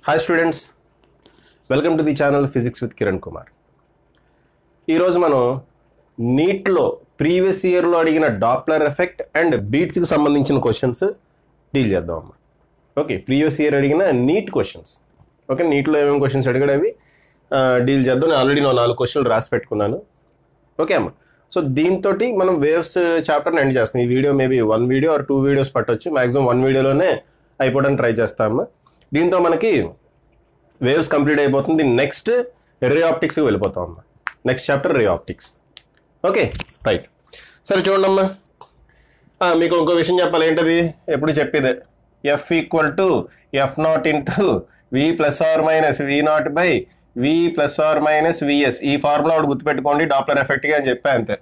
Hi students, welcome to the channel physics with Kiran Kumar. ఈరోజు మనం నీట్లో previous ఇయర్లో అడిగిన డాప్లర్ ఎఫెక్ట్ అండ్ బీట్స్కి సంబంధించిన క్వశ్చన్స్ డీల్ చేద్దాం అమ్మ. ఓకే, ప్రీవియస్ ఇయర్ అడిగిన నీట్ క్వశ్చన్స్. ఓకే, నీట్లో ఏమేమి క్వశ్చన్స్ అడిగాడు అవి డీల్ చేద్దాం. నేను ఆల్రెడీ 4 క్వశ్చన్లు రాసి పెట్టుకున్నాను. ఓకే అమ్మ, సో దీంతో మనం వేవ్స్ చాప్టర్ని ఎండ్ చేస్తాం. ఈ video maybe 1 video or 2 videos పట్టవచ్చు. మ్యాక్సిమం 1 వీడియోలోనే అయిపోవడానికి ట్రై చేస్తాము. దీంతో మనకి వేవ్స్ కంప్లీట్ అయిపోతుంది. నెక్స్ట్ రే ఆప్టిక్స్కి వెళ్ళిపోతాం అమ్మా. Next chapter ray optics. Okay right, సరే చూడండి అమ్మా, మీకు ఇంకో విషయం చెప్పాలి. ఏంటది? ఎప్పుడు చెప్పేదే, F equal to F0 into V plus are minus V0 by V plus are minus VS. ఈ ఫార్ములా ఒకటి గుర్తుపెట్టుకోండి, డాప్లర్ ఎఫెక్ట్గా అని చెప్పా అంతే.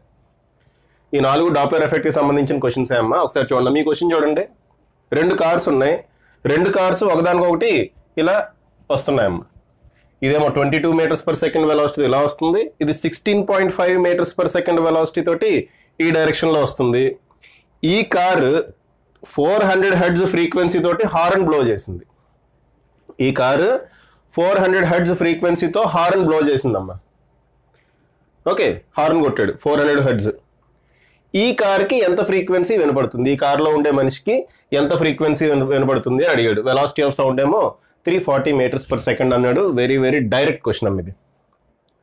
ఈ 4 డాప్లర్ ఎఫెక్ట్కి సంబంధించిన క్వశ్చన్స్ అమ్మా. ఒకసారి చూడండి. మీ క్వశ్చన్ చూడండి. 2 కార్స్ ఉన్నాయి. 2 కార్స్ ఒకదానికొకటి ఇలా వస్తున్నాయమ్మా. ఇదేమో 22 మీటర్స్ పర్ సెకండ్ వెలాసిటీ ఇలా వస్తుంది. ఇది 16.5 మీటర్స్ పర్ సెకండ్ వెలాసిటీ తోటి ఈ డైరెక్షన్లో వస్తుంది. ఈ కారు 400 హెర్ట్జ్ ఫ్రీక్వెన్సీ తోటి హార్న్ బ్లో చేసింది. ఈ కారు 400 హెర్ట్జ్ ఫ్రీక్వెన్సీతో హార్న్ బ్లో చేసిందమ్మా. ఓకే, హార్న్ కొట్టాడు 400 హెర్ట్జ్. ఈ కార్కి ఎంత ఫ్రీక్వెన్సీ వినపడుతుంది? ఈ కార్లో ఉండే మనిషికి ఎంత ఫ్రీక్వెన్సీ వినపడుతుంది అని అడిగాడు. వెలాసిటీ ఆఫ్ సౌండ్ ఏమో 340 మీటర్స్ పర్ సెకండ్ అన్నాడు. వెరీ వెరీ డైరెక్ట్ క్వశ్చన్ అమ్మ ఇది.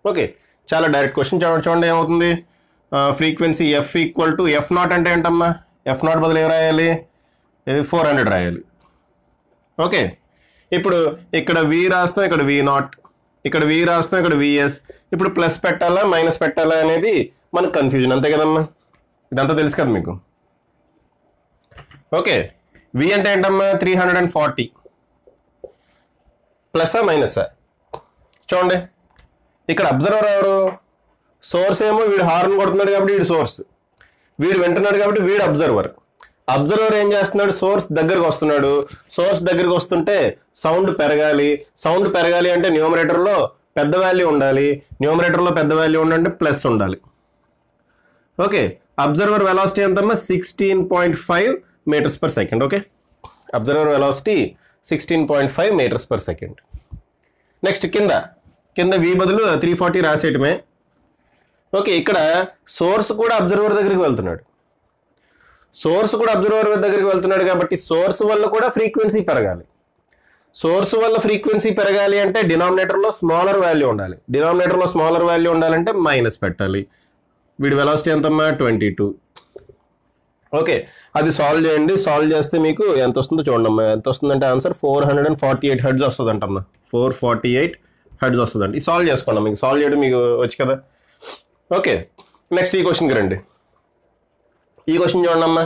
ఓకే, చాలా డైరెక్ట్ క్వశ్చన్. చూడండి ఏమవుతుంది. Frequency F equal to F0 అంటే ఏంటమ్మా? F0 బదులు ఏం రాయాలి? ఇది 400 రాయాలి. ఓకే, ఇప్పుడు ఇక్కడ V రాస్తాం, ఇక్కడ V0, ఇక్కడ V రాస్తాం, ఇక్కడ VS. ఇప్పుడు ప్లస్ పెట్టాలా మైనస్ పెట్టాలా అనేది మనకు కన్ఫ్యూజన్, అంతే కదమ్మా. ఇదంతా తెలుసు కదా మీకు. ఓకే, V అంటే ఏంటమ్మా? 340 ప్లస్సా మైనసా? చూడండి, ఇక్కడ అబ్జర్వర్ ఎవరు? సోర్స్ ఏమో వీడు హార్న్ కొడుతున్నాడు కాబట్టి వీడు సోర్స్, వీడు వింటున్నాడు కాబట్టి వీడు అబ్జర్వర్. అబ్జర్వర్ ఏం చేస్తున్నాడు? సోర్స్ దగ్గరకు వస్తున్నాడు. సోర్స్ దగ్గరకు వస్తుంటే సౌండ్ పెరగాలి. సౌండ్ పెరగాలి అంటే న్యూమరేటర్లో పెద్ద వాల్యూ ఉండాలి. న్యూమరేటర్లో పెద్ద వాల్యూ ఉండాలంటే ప్లస్ ఉండాలి. ఓకే, అబ్జర్వర్ వెలాసిటీ ఎంతమ్మా? 16.5 metres per second. Okay, observer velocity 16.5 metres per second. Next కింద V బదులు 340 రాసేయటమే. ఓకే, ఇక్కడ సోర్స్ కూడా అబ్జర్వర్ దగ్గరికి వెళ్తున్నాడు. సోర్స్ కూడా అబ్జర్వర్ దగ్గరికి వెళ్తున్నాడు కాబట్టి సోర్స్ వల్ల కూడా ఫ్రీక్వెన్సీ పెరగాలి. సోర్స్ వల్ల ఫ్రీక్వెన్సీ పెరగాలి అంటే డినామినేటర్లో స్మాలర్ వాల్యూ ఉండాలి. డినామినేటర్లో స్మాలర్ వాల్యూ ఉండాలంటే మైనస్ పెట్టాలి. వీడి వెలాసిటీ ఎంతమ్మా? 22. ఓకే, అది సాల్వ్ చేయండి. సాల్వ్ చేస్తే మీకు ఎంత వస్తుందో చూడండి అమ్మా. ఎంత వస్తుందంటే ఆన్సర్ 448 హెర్ట్జ్ వస్తుంది అంటమ్మా. 448 హెర్ట్జ్ వస్తుందండి. ఇది సాల్వ్ చేసుకోండి. మీకు సాల్వ్ చేయడం మీకు వచ్చు కదా. ఓకే, నెక్స్ట్ ఈ క్వశ్చన్కి రండి. ఈ క్వశ్చన్ చూడండి అమ్మా.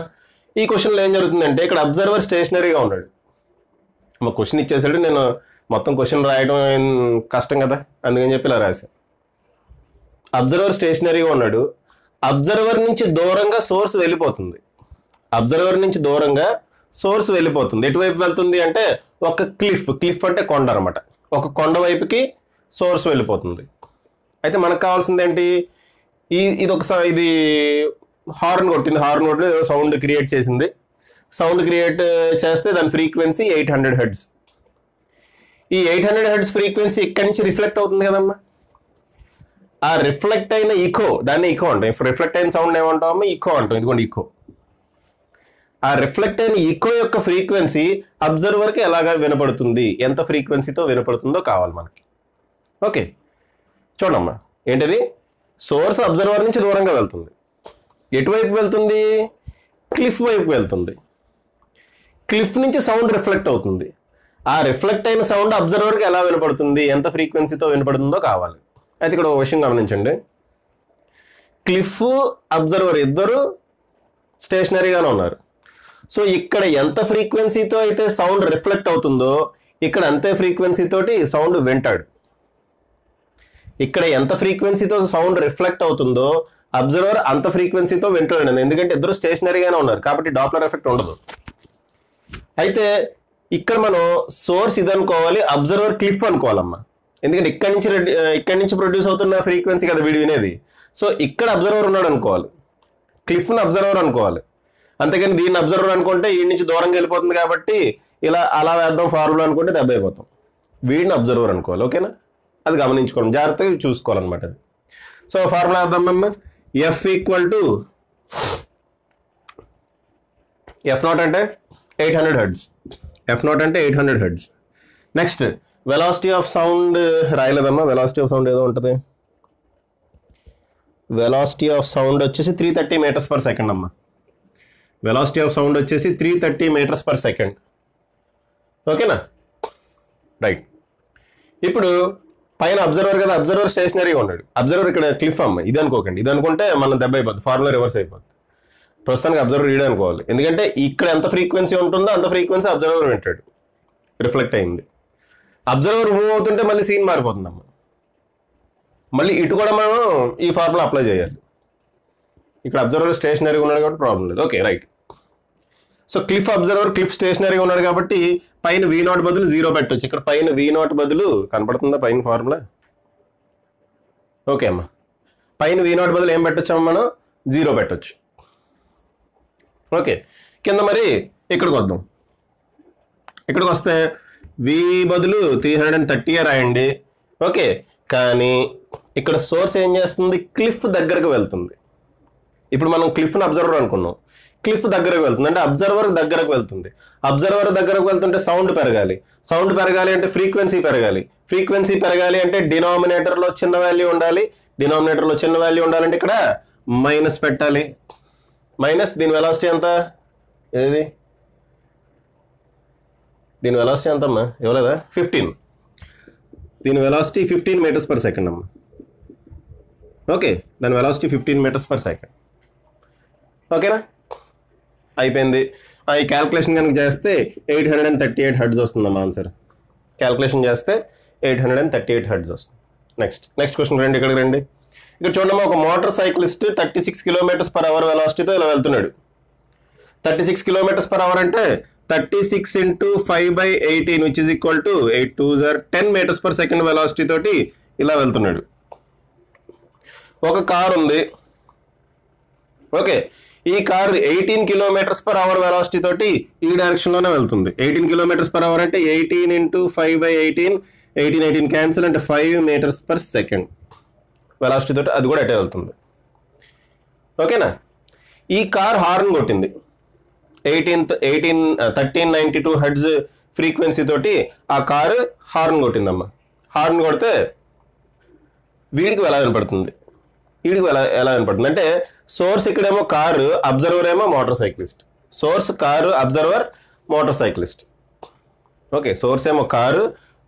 ఈ క్వశ్చన్లో ఏం జరుగుతుందంటే ఇక్కడ అబ్జర్వర్ స్టేషనరీగా ఉన్నాడు. మా క్వశ్చన్ ఇచ్చేసాడు, నేను మొత్తం క్వశ్చన్ రాయడం కష్టం కదా, అందుకని చెప్పి ఇలా రాశాను. అబ్జర్వర్ స్టేషనరీగా ఉన్నాడు. అబ్జర్వర్ నుంచి దూరంగా సోర్స్ వెళ్ళిపోతుంది. అబ్జర్వర్ నుంచి దూరంగా సోర్స్ వెళ్ళిపోతుంది. ఎటువైపు వెళ్తుంది అంటే ఒక క్లిఫ్ అంటే కొండ అనమాట. ఒక కొండ వైపుకి సోర్స్ వెళ్ళిపోతుంది. అయితే మనకు కావాల్సింది ఏంటి? ఇది హార్న్ కొట్టింది. హార్న్ కొట్టి సౌండ్ క్రియేట్ చేసింది. సౌండ్ క్రియేట్ చేస్తే దాని ఫ్రీక్వెన్సీ 800 హెర్ట్జ్. ఈ 800 హెర్ట్జ్ ఫ్రీక్వెన్సీ ఇక్కడి నుంచి రిఫ్లెక్ట్ అవుతుంది కదమ్మా. ఆ రిఫ్లెక్ట్ అయిన ఈకో, దాన్ని ఈకో అంటాం. రిఫ్లెక్ట్ అయిన సౌండ్ ఏమంటామో ఈకో అంటాం. ఇదిగోండి ఈకో. ఆ రిఫ్లెక్ట్ అయిన ఈకో యొక్క ఫ్రీక్వెన్సీ అబ్జర్వర్కి ఎలాగా వినపడుతుంది, ఎంత ఫ్రీక్వెన్సీతో వినపడుతుందో కావాలి మనకి. ఓకే, చూడమ్మా. ఏంటిది? సోర్స్ అబ్జర్వర్ నుంచి దూరంగా వెళ్తుంది. ఎటువైపు వెళ్తుంది? క్లిఫ్ వైపు వెళ్తుంది. క్లిఫ్ నుంచి సౌండ్ రిఫ్లెక్ట్ అవుతుంది. ఆ రిఫ్లెక్ట్ అయిన సౌండ్ అబ్జర్వర్కి ఎలా వినపడుతుంది, ఎంత ఫ్రీక్వెన్సీతో వినపడుతుందో కావాలి. అయితే ఇక్కడ ఒక విషయం గమనించండి. క్లిఫ్ అబ్జర్వర్ ఇద్దరు స్టేషనరీగానే ఉన్నారు. సో ఇక్కడ ఎంత ఫ్రీక్వెన్సీతో అయితే సౌండ్ రిఫ్లెక్ట్ అవుతుందో ఇక్కడ అంతే ఫ్రీక్వెన్సీతోటి సౌండ్ వింటాడు. ఇక్కడ ఎంత ఫ్రీక్వెన్సీతో సౌండ్ రిఫ్లెక్ట్ అవుతుందో అబ్జర్వర్ అంత ఫ్రీక్వెన్సీతో వింటాడు. ఎందుకంటే ఇద్దరు స్టేషనరీగానే ఉన్నారు కాబట్టి డాప్లర్ ఎఫెక్ట్ ఉండదు. అయితే ఇక్కడ మనం సోర్స్ ఇది అనుకోవాలి, అబ్జర్వర్ క్లిఫ్ అనుకోవాలమ్మా. ఎందుకంటే ఇక్కడి నుంచి ప్రొడ్యూస్ అవుతున్న ఫ్రీక్వెన్సీ కదా వీడు వినేది. సో ఇక్కడ అబ్జర్వర్ ఉన్నాడు అనుకోవాలి, క్లిఫ్ను అబ్జర్వర్ అనుకోవాలి. అంతేకాని దీన్ని అబ్జర్వర్ అనుకుంటే ఈ నుంచి దూరంగా వెళ్ళిపోతుంది కాబట్టి ఇలా అలా వేద్దాం ఫార్ములా అనుకుంటే దెబ్బ అయిపోతాం. వీడిని అబ్జర్వర్ అనుకోవాలి. ఓకేనా, అది గమనించుకోవాలి, జాగ్రత్తగా చూసుకోవాలన్నమాట అది. సో ఫార్ములా వేద్దామమ్మా. ఎఫ్ ఈక్వల్ టు F0 అంటే 800 హెర్ట్జ్. F0 అంటే 800 hertz. Next velocity of sound రాయలేదమ్మా. వెలాసిటీ ఆఫ్ సౌండ్ ఏదో ఉంటుంది. వెలాసిటీ ఆఫ్ సౌండ్ వచ్చేసి 330 మీటర్స్ పర్ సెకండ్ అమ్మా. వెలాసిటీ ఆఫ్ సౌండ్ వచ్చేసి 330 మీటర్స్ పర్ సెకండ్. ఓకేనా, రైట్. ఇప్పుడు పైన అబ్జర్వర్ కదా, అబ్జర్వర్ స్టేషనరీగా ఉన్నాడు. అబ్జర్వర్ ఇక్కడ క్లిఫ్ అమ్మ, ఇది అనుకోకండి. ఇది అనుకుంటే మనం దెబ్బ అయిపోద్ది, ఫార్ములా రివర్స్ అయిపోద్ది. ప్రస్తుతానికి అబ్జర్వర్ రీడ్ అనుకోవాలి, ఎందుకంటే ఇక్కడ ఎంత ఫ్రీక్వెన్సీ ఉంటుందో అంత ఫ్రీక్వెన్సీ అబ్జర్వర్ వింటాడు, రిఫ్లెక్ట్ అయింది. అబ్జర్వర్ మూవ్ అవుతుంటే మళ్ళీ సీన్ మారిపోతుందమ్మా. మళ్ళీ ఇటు కూడా మనం ఈ ఫార్ములా అప్లై చేయాలి. ఇక్కడ అబ్జర్వర్ స్టేషనరీగా ఉన్నాడు కాబట్టి ప్రాబ్లం లేదు. Okay, right. So cliff observer, cliff స్టేషనరీగా ఉన్నాడు కాబట్టి పైన V0 బదులు 0 పెట్టవచ్చు. ఇక్కడ పైన V0 బదులు కనపడుతుందా పైన ఫార్ములా? ఓకే అమ్మా, పైన V0 బదులు ఏం పెట్టచ్చు మనం? 0 పెట్టచ్చు. ఓకే, కింద మరి ఇక్కడికి వద్దాం. ఇక్కడికి వస్తే V బదులు 330 రాయండి. ఓకే, కానీ ఇక్కడ సోర్స్ ఏం చేస్తుంది? క్లిఫ్ దగ్గరకు వెళ్తుంది. ఇప్పుడు మనం క్లిఫ్ని అబ్జర్వర్ అనుకున్నాం, క్లిఫ్ దగ్గరకు వెళ్తుంది అంటే అబ్జర్వర్ దగ్గరకు వెళ్తుంది. అబ్జర్వర్ దగ్గరకు వెళ్తుంటే సౌండ్ పెరగాలి. సౌండ్ పెరగాలి అంటే ఫ్రీక్వెన్సీ పెరగాలి. ఫ్రీక్వెన్సీ పెరగాలి అంటే డినామినేటర్లో చిన్న వాల్యూ ఉండాలి. డినామినేటర్లో చిన్న వాల్యూ ఉండాలంటే ఇక్కడ మైనస్ పెట్టాలి. మైనస్ దీని వెలాసిటీ ఎంత? ఏది దీని వెలాసిటీ ఎంత అమ్మా? ఇవ్వలేదా? 15. దీని వెలాసిటీ 15 మీటర్స్ పర్ సెకండ్ అమ్మా. ఓకే, దాని వెలాసిటీ 15 మీటర్స్ పర్ సెకండ్. ఓకేనా, అయిపోయింది. ఈ క్యాల్కులేషన్ కనుక చేస్తే 838 హెర్ట్జ్ వస్తుందమ్మా ఆన్సర్. క్యాల్కులేషన్ చేస్తే 838 హెర్ట్జ్ వస్తుంది. నెక్స్ట్ క్వశ్చన్ రండి, ఇక్కడికి రండి. ఇక్కడ చూడమ్మా, ఒక motorcyclist 36 kilometers per hour వెలాసిటీతో ఇలా వెళ్తున్నాడు. 36 కిలోమీటర్స్ పర్ అవర్ అంటే 36 × 5/18 which is equal to 8 2s are 10 metres per second velocity తోటి ఇలా వెళ్తున్నాడు. ఒక కార్ ఉంది. ఓకే, ఈ car 18 kilometres per hour velocity తోటి ఈ డైరెక్షన్లోనే వెళ్తుంది. 18 కిలోమీటర్స్ పర్ అవర్ అంటే 18 × 5/18, 18 క్యాన్సిల్ అంటే 5 మీటర్స్ పర్ సెకండ్ వెలాసిటీ తోటి అది కూడా అటే వెళ్తుంది. ఓకేనా, ఈ కార్ హార్న్ కొట్టింది. 1392 హెర్ట్జ్ ఫ్రీక్వెన్సీ తోటి ఆ కారు హార్న్ కొట్టిందమ్మా. హార్న్ కొడితే వీడికి ఎలా వినపడుతుంది? వీడికి ఎలా వినపడుతుంది అంటే సోర్స్ ఇక్కడేమో కారు, అబ్జర్వర్ ఏమో motor cyclist. Source car, observer motor cyclist. Okay, source ఏమో కారు,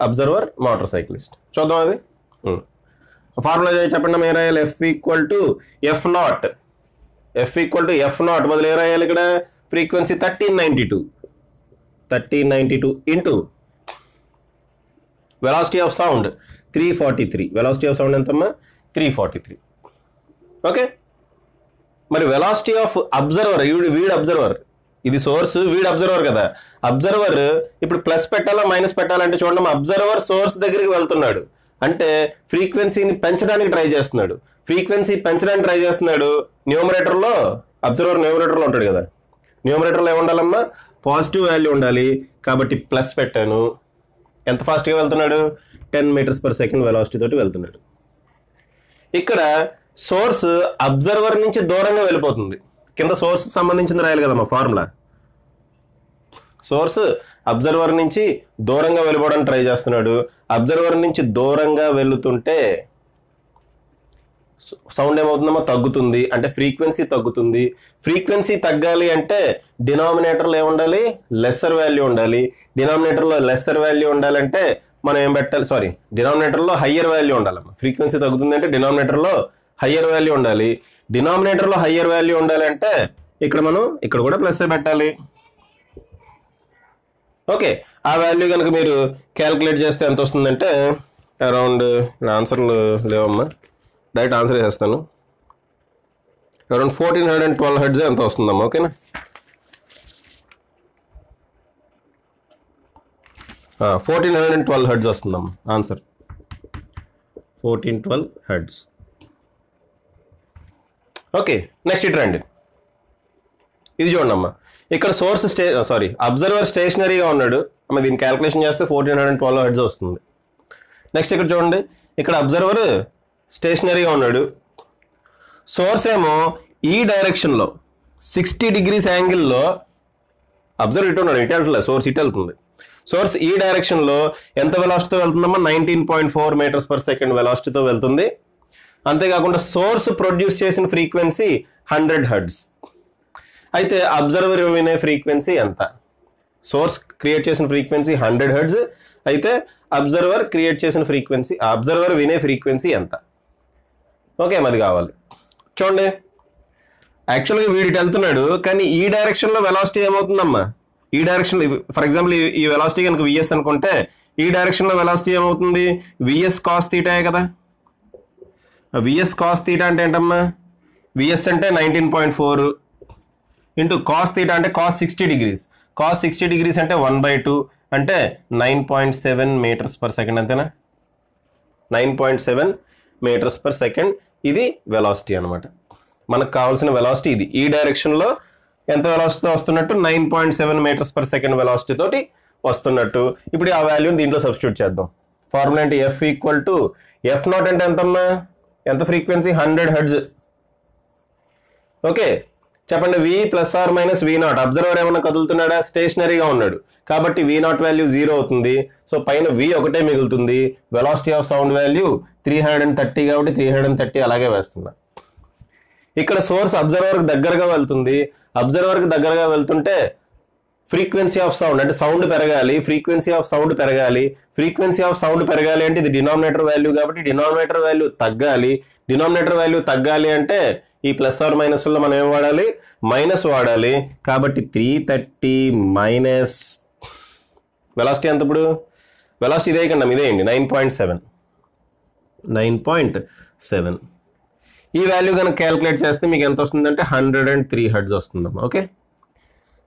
అబ్జర్వర్ మోటార్ సైక్లిస్ట్. చూద్దాం అది. ఫార్ములా చెప్పండి మీరు రాయాలి. F equal to F0. F equal to F0 బదులు ఏ రాయాలి? ఇక్కడ frequency 1392 into velocity of sound 343. Velocity of sound ఎంతమ్మా? 343. ఓకే, మరి వెలాసిటీ ఆఫ్ అబ్జర్వర్, వీడు అబ్జర్వర్, ఇది సోర్స్, వీడు అబ్జర్వర్ కదా. అబ్జర్వర్ ఇప్పుడు ప్లస్ పెట్టాలా మైనస్ పెట్టాలంటే చూడండి, అబ్జర్వర్ సోర్స్ దగ్గరికి వెళ్తున్నాడు అంటే ఫ్రీక్వెన్సీని పెంచడానికి ట్రై చేస్తున్నాడు. ఫ్రీక్వెన్సీ పెంచడానికి ట్రై చేస్తున్నాడు. న్యూమరేటర్లో అబ్జర్వర్ న్యూమరేటర్లో ఉంటాడు కదా, న్యూమరేటర్లో ఏముండాలమ్మా? పాజిటివ్ వాల్యూ ఉండాలి. కాబట్టి ప్లస్ పెట్టాను. ఎంత ఫాస్ట్గా వెళ్తున్నాడు? 10 మీటర్స్ పర్ సెకండ్ వెలాసిటీ తోటి వెళ్తున్నాడు. ఇక్కడ సోర్స్ అబ్జర్వర్ నుంచి దూరంగా వెళ్ళిపోతుంది. కింద సోర్స్ సంబంధించింది రాయాలి కదమ్మా ఫార్ములా. సోర్స్ అబ్జర్వర్ నుంచి దూరంగా వెళ్ళిపోవడానికి ట్రై చేస్తున్నాడు. అబ్జర్వర్ నుంచి దూరంగా వెళ్తుంటే సౌండ్ ఏమవుతుందమ్మా? తగ్గుతుంది. అంటే ఫ్రీక్వెన్సీ తగ్గుతుంది. ఫ్రీక్వెన్సీ తగ్గాలి అంటే డినామినేటర్లో ఏముండాలి? లెస్సర్ వాల్యూ ఉండాలి. డినామినేటర్లో లెస్సర్ వాల్యూ ఉండాలంటే మనం ఏం పెట్టాలి? సారీ, డినామినేటర్లో హయ్యర్ వాల్యూ ఉండాలమ్మా. ఫ్రీక్వెన్సీ తగ్గుతుంది అంటే డినామినేటర్లో హయ్యర్ వాల్యూ ఉండాలి. డినామినేటర్లో హయ్యర్ వాల్యూ ఉండాలంటే ఇక్కడ మనం ఇక్కడ కూడా ప్లస్ పెట్టాలి. ఓకే, ఆ వాల్యూ కనుక మీరు క్యాల్కులేట్ చేస్తే ఎంత వస్తుందంటే అరౌండ్, ఆన్సర్లు లేవమ్మా, డైరెక్ట్ ఆన్సర్ చేస్తాను. అరౌండ్ 1412 హెర్ట్జ్ ఎంత వస్తుందమ్మా. ఓకేనా, 1412 హెర్ట్జ్ వస్తుందమ్మా ఆన్సర్. 1412 హెర్ట్జ్. ఓకే, నెక్స్ట్ ఇటు రండి. ఇది చూడండి అమ్మా, ఇక్కడ సోర్స్ అబ్జర్వర్ స్టేషనరీగా ఉన్నాడు అమ్మ. దీన్ని క్యాల్కులేషన్ చేస్తే 1412 హెర్ట్జ్ వస్తుంది. నెక్స్ట్ ఇక్కడ చూడండి, ఇక్కడ అబ్జర్వర్ స్టేషనరీగా ఉన్నాడు, సోర్స్ ఏమో ఈ డైరెక్షన్లో 60 degrees యాంగిల్లో, అబ్జర్వర్ ఇటు ఉన్నాడు, ఇటు వెళ్తలేదు, సోర్స్ ఇటు వెళ్తుంది. సోర్స్ ఈ డైరెక్షన్లో ఎంత వెలాసిటీతో వెళ్తుందమ్మా? 19.4 meters per second వెలాసిటీతో వెళ్తుంది. అంతేకాకుండా సోర్స్ ప్రొడ్యూస్ చేసిన ఫ్రీక్వెన్సీ 100 hertz. అయితే అబ్జర్వర్ వినే ఫ్రీక్వెన్సీ ఎంత? సోర్స్ క్రియేట్ చేసిన ఫ్రీక్వెన్సీ 100 hertz, అయితే అబ్జర్వర్ వినే ఫ్రీక్వెన్సీ ఎంత? ఓకే, అది కావాలి. చూడండి, యాక్చువల్గా వీడికి వెళ్తున్నాడు, కానీ ఈ డైరెక్షన్లో వెలాసిటీ ఏమవుతుందమ్మా? ఈ డైరెక్షన్, ఫర్ ఎగ్జాంపుల్ ఈ వెలాసిటీ కనుక విఎస్ అనుకుంటే, ఈ డైరెక్షన్లో వెలాసిటీ ఏమవుతుంది? విఎస్ కాస్ తీటాయే కదా. విఎస్ కాస్ తీటా అంటే ఏంటమ్మా? విఎస్ అంటే 19.4 ఇంటూ కాస్ తీటా అంటే కాస్ 60 degrees. కాస్ 60 degrees అంటే 1/2 అంటే 9.7 meters per second, అంతేనా? 9.7 meters per second ఇది వెలాసిటీ అనమాట. మనకు కావాల్సిన వెలాసిటీ ఇది. ఈ డైరెక్షన్లో ఎంత వెలాసిటీతో వస్తున్నట్టు? 9.7 meters per second వెలాసిటీ తోటి వస్తున్నట్టు. ఇప్పుడు ఆ వాల్యూని దీంట్లో సబ్స్టిట్యూట్ చేద్దాం. ఫార్ములా అంటే F equal to F naught అంటే ఎంతమ్మా? ఎంత ఫ్రీక్వెన్సీ? 100 hertz. ఓకే, చెప్పండి. V plus are minus V naught. Observer ఏమన్నా కదులుతున్నాడా? స్టేషనరీగా ఉన్నాడు కాబట్టి వి నాట్ వాల్యూ 0 అవుతుంది. సో పైన వి ఒకటే మిగులుతుంది. వెలాసిటీ ఆఫ్ సౌండ్ వాల్యూ 330 కాబట్టి 330 అలాగే వేస్తున్నా. ఇక్కడ సోర్స్ అబ్జర్వర్కి దగ్గరగా వెళ్తుంది. అబ్జర్వర్కి దగ్గరగా వెళ్తుంటే ఫ్రీక్వెన్సీ ఆఫ్ సౌండ్ అంటే సౌండ్ పెరగాలి. ఫ్రీక్వెన్సీ ఆఫ్ సౌండ్ పెరగాలి. ఫ్రీక్వెన్సీ ఆఫ్ సౌండ్ పెరగాలి అంటే ఇది డినామినేటర్ వాల్యూ కాబట్టి డినామినేటర్ వాల్యూ తగ్గాలి. డినామినేటర్ వాల్యూ తగ్గాలి అంటే ఈ ప్లస్ ఆర్ మైనస్లో మనం ఏం వాడాలి? మైనస్ వాడాలి. కాబట్టి 330 మైనస్ వెలాసిటీ ఎంత? ఇప్పుడు వెలాసిటీ ఇదే కన్నా ఇదేయండి, 9.7. ఈ వాల్యూ కనుక క్యాలిక్యులేట్ చేస్తే మీకు ఎంత వస్తుందంటే 103 hertz వస్తుందమ్మా. ఓకే,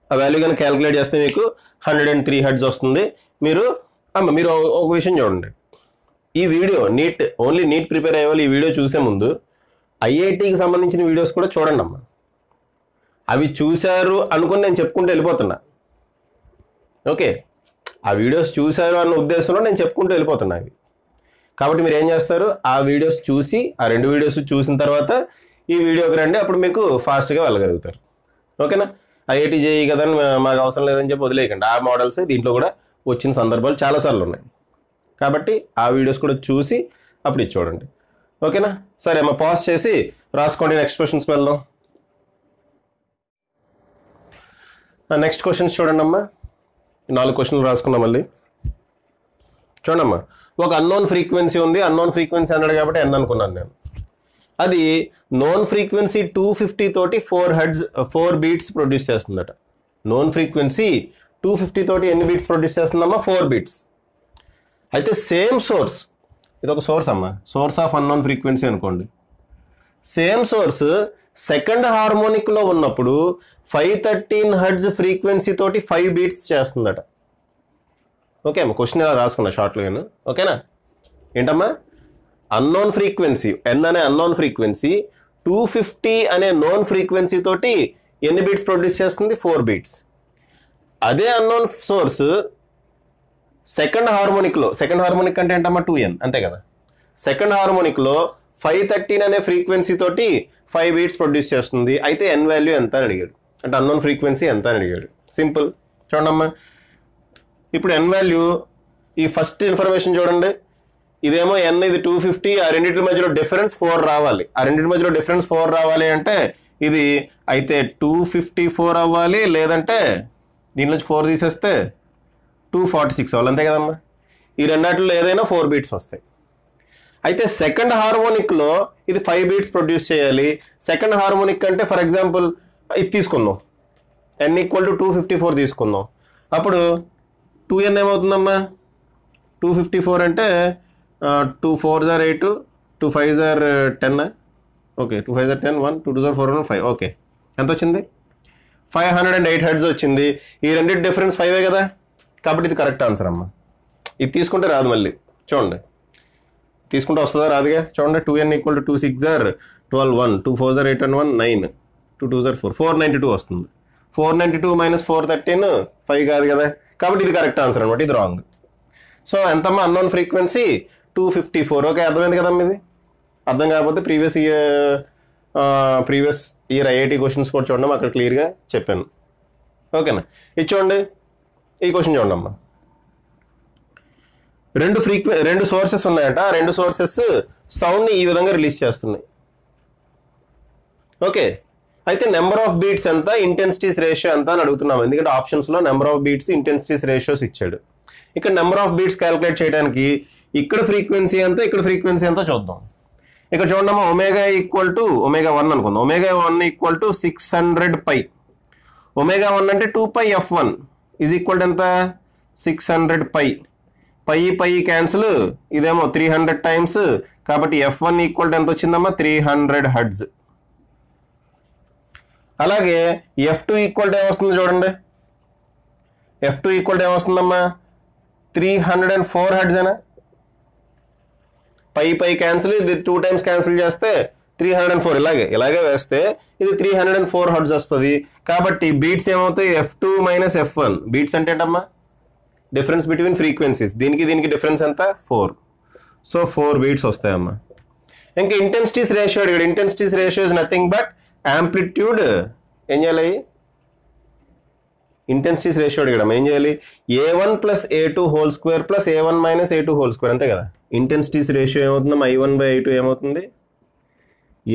ఆ వాల్యూ కనుక క్యాలిక్యులేట్ చేస్తే మీకు 103 hertz వస్తుంది. మీరు ఒక విషయం చూడండి, ఈ వీడియో ఓన్లీ నీట్ ప్రిపేర్ అయ్యే వాళ్ళు ఈ వీడియో చూసే ముందు ఐఐటికి సంబంధించిన వీడియోస్ కూడా చూడండి అమ్మా. అవి చూశారు అనుకుని నేను చెప్పుకుంటూ వెళ్ళిపోతున్నా. ఓకే, ఆ వీడియోస్ చూశారు అన్న ఉద్దేశంలో నేను చెప్పుకుంటూ వెళ్ళిపోతున్నా అవి. కాబట్టి మీరు ఏం చేస్తారు? ఆ వీడియోస్ చూసి, ఆ 2 వీడియోస్ చూసిన తర్వాత ఈ వీడియోకి రండి, అప్పుడు మీకు ఫాస్ట్గా వెళ్ళగలుగుతారు. ఓకేనా? ఐఐటి జేఈ కదా మాకు అవసరం లేదని చెప్పి వదిలేయకండి. ఆ మోడల్స్ దీంట్లో కూడా వచ్చిన సందర్భాలు చాలాసార్లు ఉన్నాయి. కాబట్టి ఆ వీడియోస్ కూడా చూసి అప్పుడు ఇది చూడండి. ఓకేనా? సరే అమ్మా, పాజ్ చేసి రాసుకోండి. నెక్స్ట్ క్వశ్చన్స్కి వెళ్దాం. నెక్స్ట్ క్వశ్చన్స్ చూడండి అమ్మా. 4 క్వశ్చన్లు రాసుకున్నాం మళ్ళీ. చూడమ్మా, ఒక అన్నోన్ ఫ్రీక్వెన్సీ ఉంది. అన్నోన్ ఫ్రీక్వెన్సీ అన్నాడు కాబట్టి ఎన్ అనుకున్నాను నేను. అది నోన్ ఫ్రీక్వెన్సీ 250 తోటి 4 beats ప్రొడ్యూస్ చేస్తుందట. నోన్ ఫ్రీక్వెన్సీ 250 తోటి ఎన్ని బీట్స్ ప్రొడ్యూస్ చేస్తుందమ్మా? 4 beats. అయితే సేమ్ సోర్స్, ఇది ఒక సోర్స్ అమ్మా, సోర్స్ ఆఫ్ అన్నోన్ ఫ్రీక్వెన్సీ అనుకోండి. సేమ్ సోర్స్ సెకండ్ హార్మోనిక్లో ఉన్నప్పుడు 513 hertz ఫ్రీక్వెన్సీ తోటి 5 beats చేస్తుందట. ఓకే అమ్మా, క్వశ్చన్ ఇలా రాసుకున్నా షార్ట్లో నేను. ఓకేనా? ఏంటమ్మా? అన్నోన్ ఫ్రీక్వెన్సీ ఎన్ అనే అన్నోన్ ఫ్రీక్వెన్సీ 250 అనే నోన్ ఫ్రీక్వెన్సీ తోటి ఎన్ని బీట్స్ ప్రొడ్యూస్ చేస్తుంది? 4 beats. అదే అన్నోన్ సోర్స్ సెకండ్ హార్మోనిక్ అంటే ఏంటమ్మా? 2n, అంతే కదా. సెకండ్ హార్మోనిక్లో 513 అనే ఫ్రీక్వెన్సీ తోటి 5 beats ప్రొడ్యూస్ చేస్తుంది. అయితే ఎన్ వాల్యూ ఎంత అని అడిగాడు, అంటే అన్నోన్ ఫ్రీక్వెన్సీ ఎంత అని అడిగాడు. సింపుల్, చూడమ్మా. ఇప్పుడు ఎన్ వాల్యూ, ఈ ఫస్ట్ ఇన్ఫర్మేషన్ చూడండి. ఇదేమో ఎన్, ఇది 250. ఆ రెండింటి మధ్యలో డిఫరెన్స్ 4 రావాలి. ఆ రెండింటి మధ్యలో డిఫరెన్స్ 4 రావాలి అంటే ఇది అయితే 254 అవ్వాలి, లేదంటే దీనిలోంచి 4 తీసేస్తే 246 అవ్వాలి, అంతే కదమ్మా. ఈ రెండాటిలో ఏదైనా 4 beats వస్తాయి. అయితే సెకండ్ హార్మోనిక్లో ఇది 5 beats ప్రొడ్యూస్ చేయాలి. సెకండ్ హార్మోనిక్ అంటే ఫర్ ఎగ్జాంపుల్ ఇది తీసుకుందాం, n ఈక్వల్ టు 254 తీసుకుందాం. అప్పుడు 2n ఏమవుతుందమ్మా? 254 అంటే 2 4s are 8, 2 5s are 10. Okay, 2 5s are 10, 1 2 2s are 4 1 5. Okay, ఎంత వచ్చింది? 508 hertz వచ్చింది. ఈ రెండింటి డిఫరెన్స్ 5 కదా, కాబట్టి ఇది కరెక్ట్ ఆన్సర్ అమ్మా. ఇది తీసుకుంటే రాదు, మళ్ళీ చూడండి తీసుకుంటే వస్తుందా? రాదుగా. చూడండి, 2n equal to 2 6s are 12, 1 2 4s are 8 and 1 9, 2 2s are 4 492 వస్తుంది. 492 మైనస్ 413 5 కాదు కదా, కాబట్టి ఇది కరెక్ట్ ఆన్సర్ అనమాట. ఇది రాంగ్. సో ఎంతమ్మా? Unknown frequency 254. ఓకే, అర్థమైంది కదమ్మా. ఇది అర్థం కాకపోతే ప్రీవియస్ ఇయర్ ఐఐటి క్వశ్చన్స్ కూడా చూడండి, అక్కడ క్లియర్గా చెప్పాను. ఓకేనా, ఇది చూడండి, ఈ క్వశ్చన్ చూడండి అమ్మా. రెండు సోర్సెస్ ఉన్నాయంట. ఆ రెండు సోర్సెస్ సౌండ్ని ఈ విధంగా రిలీజ్ చేస్తున్నాయి. ఓకే, అయితే నెంబర్ ఆఫ్ బీట్స్ ఎంత, ఇంటెన్సిటీస్ రేషియో ఎంత అని అడుగుతున్నాం. ఎందుకంటే ఆప్షన్స్లో number of beats, intensities ratios ఇచ్చాడు. ఇక్కడ నెంబర్ ఆఫ్ బీట్స్ క్యాలిక్యులేట్ చేయడానికి ఇక్కడ ఫ్రీక్వెన్సీ ఎంత, ఇక్కడ ఫ్రీక్వెన్సీ ఎంత చూద్దాం. ఇక్కడ చూడమ్మా, ఒమేగా ఈక్వల్ టు ఒమేగా 1 అనుకుందాం. Omega 1 equal to 600 π. ఒమేగా 1 అంటే 2πf1 ఈజ్ ఈక్వల్ టు ఎంత, 600 π. పై క్యాన్సిల్, ఇదేమో 300 టైమ్స్, కాబట్టి f1 ఈక్వల్ టు ఎంత వచ్చిందమ్మా, 300 హెర్ట్జ్. అలాగే f2 ఈక్వల్ టు ఏమొస్తుంది చూడండి. f2 ఈక్వల్ టు ఏమొస్తుందమ్మా, 304 హెర్ట్జ్ అయినా. పై క్యాన్సిల్, ఇది 2 టైమ్స్ క్యాన్సిల్ చేస్తే 304, ఇలాగే వేస్తే ఇది 304 హెర్ట్జ్ వస్తుంది. కాబట్టి బీట్స్ ఏమవుతాయి, f2 మైనస్ f1. బీట్స్ అంటే ఏంటమ్మా, డిఫరెన్స్ బిట్వీన్ ఫ్రీక్వెన్సీస్. దీనికి డిఫరెన్స్ ఎంత, 4. సో 4 బీట్స్ వస్తాయమ్మా. ఇంకా ఇంటెన్సిటీస్ రేషియో అడిగాడు. Intensities ratio is nothing but amplitude. ఏం చేయాలి, ఇంటెన్సిటీస్ రేషియో అడిగాడు. ఏం చేయాలి, a1 plus a2 whole square plus a1 minus a2 whole square, అంతే కదా. ఇంటెన్సిటీస్ రేషియో ఏమవుతుందమ్మా, i1/i2 ఏమవుతుంది,